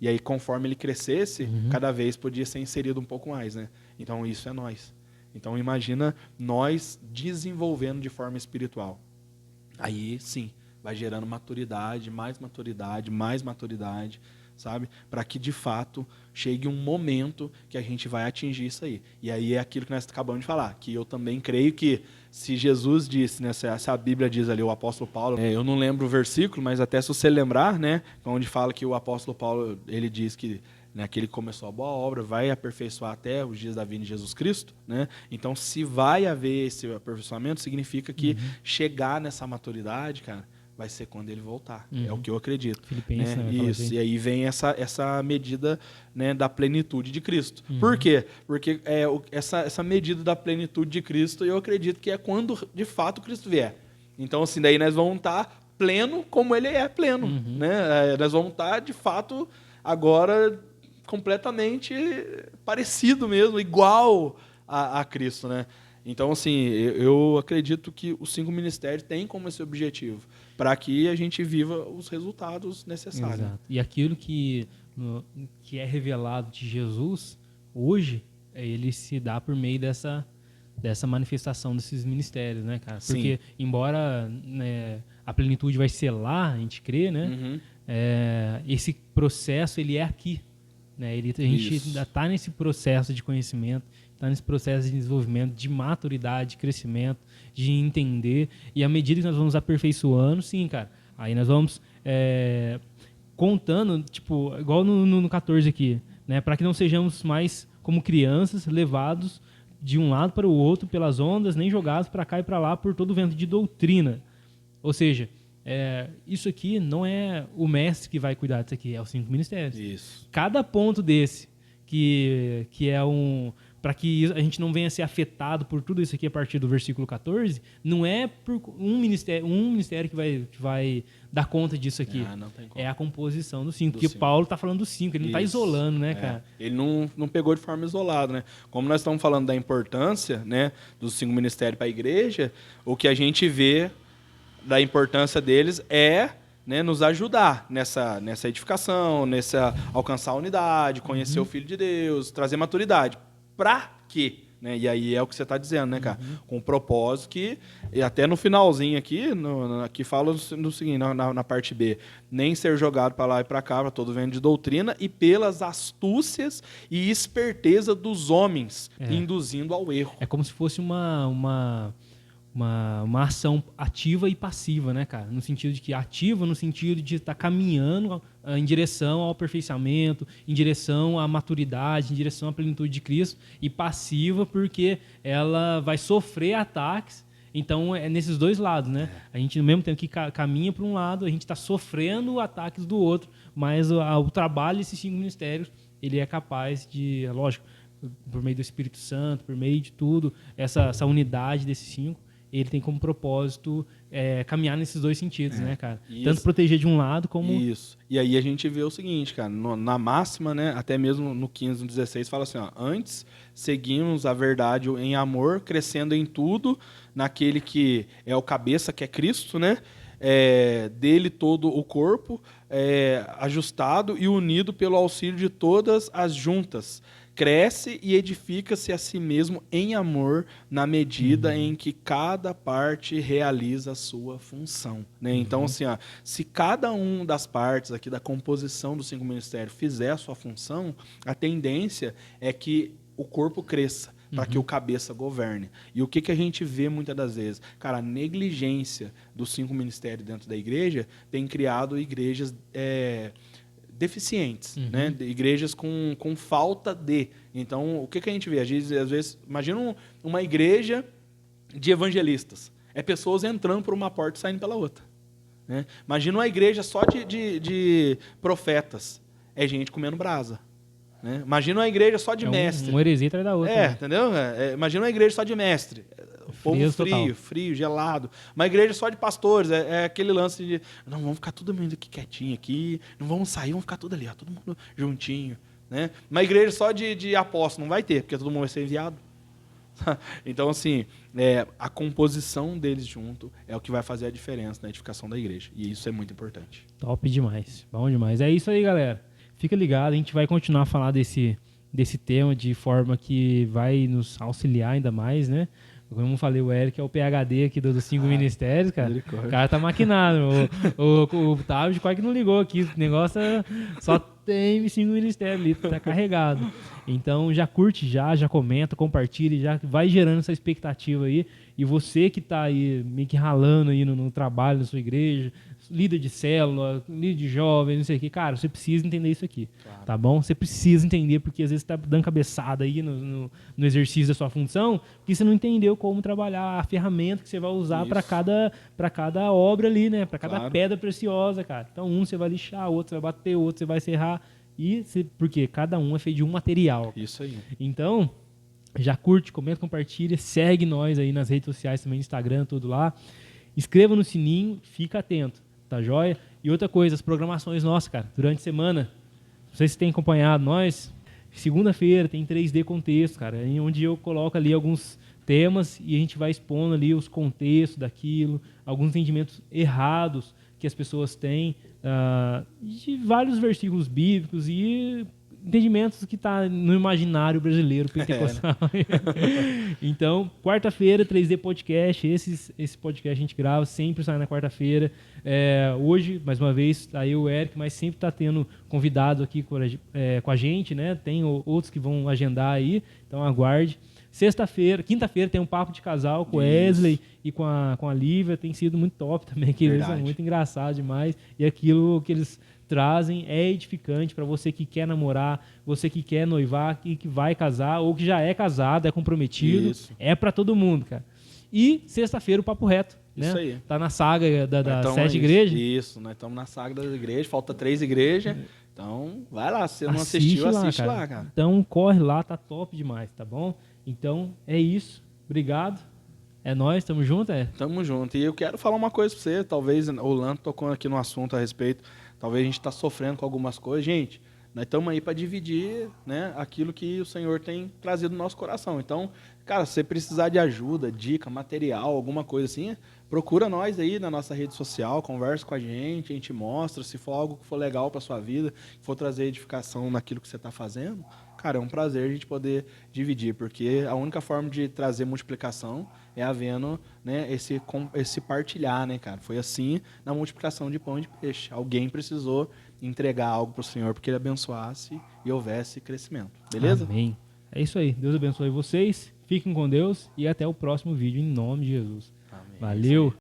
e aí conforme ele crescesse, cada vez podia ser inserido um pouco mais, né? Então isso é nós. Então imagina nós desenvolvendo de forma espiritual. Aí sim, vai gerando maturidade, mais maturidade, mais maturidade, sabe? Para que, de fato, chegue um momento que a gente vai atingir isso aí. E aí é aquilo que nós acabamos de falar, que eu também creio que se Jesus disse, né, se a Bíblia diz ali, o apóstolo Paulo, eu não lembro o versículo, mas até se você lembrar, né, onde fala que o apóstolo Paulo, ele diz que, né, aquele que começou a boa obra vai aperfeiçoar até os dias da vinda de Jesus Cristo, né? Então, se vai haver esse aperfeiçoamento, significa que chegar nessa maturidade, cara, vai ser quando ele voltar. É o que eu acredito. Filipenses, né? né? Isso. Assim. E aí vem essa medida, né, da plenitude de Cristo. Por quê? Porque essa medida da plenitude de Cristo, eu acredito que é quando, de fato, Cristo vier. Então, assim, daí nós vamos estar pleno como ele é pleno. Né? Nós vamos estar, de fato, agora completamente parecido mesmo, igual a Cristo, né? Então, assim, eu acredito que os 5 ministérios têm como esse objetivo, para que a gente viva os resultados necessários. Exato. E aquilo que é revelado de Jesus, hoje, ele se dá por meio dessa manifestação desses ministérios, né, cara? Porque, embora, né, a plenitude vai ser lá, a gente crê, né? Esse processo, ele é aqui. Né? A gente ainda está nesse processo de conhecimento, está nesse processo de desenvolvimento, de maturidade, de crescimento, de entender. E à medida que nós vamos aperfeiçoando, sim, cara, aí nós vamos contando, tipo, igual no 14 aqui, né? Para que não sejamos mais como crianças, levados de um lado para o outro pelas ondas, nem jogados para cá e para lá por todo o vento de doutrina. Ou seja, isso aqui não é o mestre que vai cuidar disso aqui, é os 5 ministérios. Isso. Cada ponto desse, que é para que a gente não venha a ser afetado por tudo isso aqui a partir do versículo 14, não é por um ministério que vai dar conta disso aqui. Não tem como. É a composição dos 5, porque Paulo está falando dos 5, ele não está isolando, né, cara? Ele não pegou de forma isolada, né? Como nós estamos falando da importância, né, dos 5 ministérios para a igreja, o que a gente vê da importância deles né, nos ajudar nessa edificação, nessa alcançar a unidade, conhecer o Filho de Deus, trazer maturidade. Para quê? Né? E aí é o que você está dizendo, né, cara? Com o propósito que, e até no finalzinho aqui, aqui fala no seguinte, na parte B, nem ser jogado para lá e para cá, para todo vento de doutrina, e pelas astúcias e esperteza dos homens, induzindo ao erro. É como se fosse uma ação ativa e passiva, né, cara? No sentido de que ativa, no sentido de estar caminhando em direção ao aperfeiçoamento, em direção à maturidade, em direção à plenitude de Cristo, e passiva porque ela vai sofrer ataques. Então, é nesses dois lados, né? A gente, no mesmo tempo que caminha para um lado, a gente está sofrendo ataques do outro, mas o trabalho desses 5 ministérios, ele é capaz de, lógico, por meio do Espírito Santo, por meio de tudo, essa unidade desses 5, ele tem como propósito caminhar nesses dois sentidos, né, cara? Isso. Tanto proteger de um lado como... Isso. E aí a gente vê o seguinte, cara, na máxima, né, até mesmo no 15, no 16, fala assim, ó, antes seguimos a verdade em amor, crescendo em tudo, naquele que é o cabeça, que é Cristo, né? Dele todo o corpo, ajustado e unido pelo auxílio de todas as juntas, cresce e edifica-se a si mesmo em amor, na medida em que cada parte realiza a sua função. Né? Então, assim, ó, se cada uma das partes aqui da composição dos 5 ministérios fizer a sua função, a tendência é que o corpo cresça, para que o cabeça governe. E o que a gente vê muitas das vezes? Cara, a negligência dos 5 ministérios dentro da igreja tem criado igrejas deficientes, né? Igrejas com falta de. Então, o que a gente vê? Às vezes, imagina uma igreja de evangelistas. É pessoas entrando por uma porta e saindo pela outra. Né? Imagina uma igreja só de profetas. É gente comendo brasa. Né? Imagina uma igreja só de mestre. Uma heresia atrás da outra. Né? Entendeu? Imagina uma igreja só de mestre. Povo frio, gelado. Uma igreja só de pastores. É aquele lance de, não, vamos ficar todo mundo aqui quietinho aqui, não vamos sair, vamos ficar tudo ali, ó, todo mundo juntinho. Né? Uma igreja só de apóstolos não vai ter, porque todo mundo vai ser enviado. Então, assim, a composição deles junto é o que vai fazer a diferença na edificação da igreja. E isso é muito importante. Top demais. Bom demais. É isso aí, galera. Fica ligado, a gente vai continuar a falar desse tema de forma que vai nos auxiliar ainda mais, né? Como eu falei, o Eric é o PhD aqui dos 5 ministérios, cara. O cara tá maquinado. O Távio quase que não ligou aqui. O negócio só tem 5 ministérios ali, tá carregado. Então já curte, já comenta, compartilha, já vai gerando essa expectativa aí. E você que tá aí meio que ralando aí no trabalho da sua igreja, líder de célula, líder de jovens, não sei o que, cara, você precisa entender isso aqui, claro. Tá bom? Você precisa entender, porque às vezes você tá dando cabeçada aí no exercício da sua função, porque você não entendeu como trabalhar a ferramenta que você vai usar para cada obra ali, né? Para cada pedra preciosa, cara. Então, você vai lixar, outro você vai bater, outro você vai serrar. Porque cada um é feito de um material. Isso aí. Então, já curte, comenta, compartilha, segue nós aí nas redes sociais também, Instagram, tudo lá. Inscreva no sininho, fica atento, tá joia? E outra coisa, as programações nossas, cara, durante a semana, não sei se tem acompanhado nós, segunda-feira tem 3D Contexto, cara, onde eu coloco ali alguns temas e a gente vai expondo ali os contextos daquilo, alguns entendimentos errados que as pessoas têm, de vários versículos bíblicos e entendimentos que tá no imaginário brasileiro pentecostal. Então, quarta-feira, 3D Podcast. Esse podcast a gente grava, sempre sai na quarta-feira. Hoje, mais uma vez, tá aí o Eric, mas sempre tá tendo convidado aqui com a gente, né? Tem outros que vão agendar aí, então aguarde. Quinta-feira tem um papo de casal com o Wesley e com a Lívia, tem sido muito top também, que eles são muito engraçados demais, e aquilo que eles trazem é edificante para você que quer namorar, você que quer noivar, que vai casar, ou que já é casado, é comprometido, é para todo mundo, cara. E sexta-feira o Papo Reto, né? Isso aí. Tá na saga das 7 igrejas. Isso, nós estamos na saga das igrejas, falta 3 igrejas. Então, vai lá, se você não assistiu, assiste lá, cara. Então, corre lá, tá top demais, tá bom? Então, é isso. Obrigado. É nóis, tamo junto, Tamo junto. E eu quero falar uma coisa pra você, talvez o Lando tocou aqui no assunto a respeito, talvez a gente tá sofrendo com algumas coisas. Gente, nós estamos aí para dividir, né, aquilo que o Senhor tem trazido no nosso coração. Então, cara, se você precisar de ajuda, dica, material, alguma coisa assim, procura nós aí na nossa rede social, conversa com a gente mostra, se for algo que for legal para sua vida, que for trazer edificação naquilo que você está fazendo, cara, é um prazer a gente poder dividir, porque a única forma de trazer multiplicação é havendo, né, esse partilhar, né, cara? Foi assim na multiplicação de pão e de peixe. Alguém precisou entregar algo para o Senhor porque Ele abençoasse e houvesse crescimento. Beleza? Amém. É isso aí. Deus abençoe vocês. Fiquem com Deus e até o próximo vídeo em nome de Jesus. Amém. Valeu!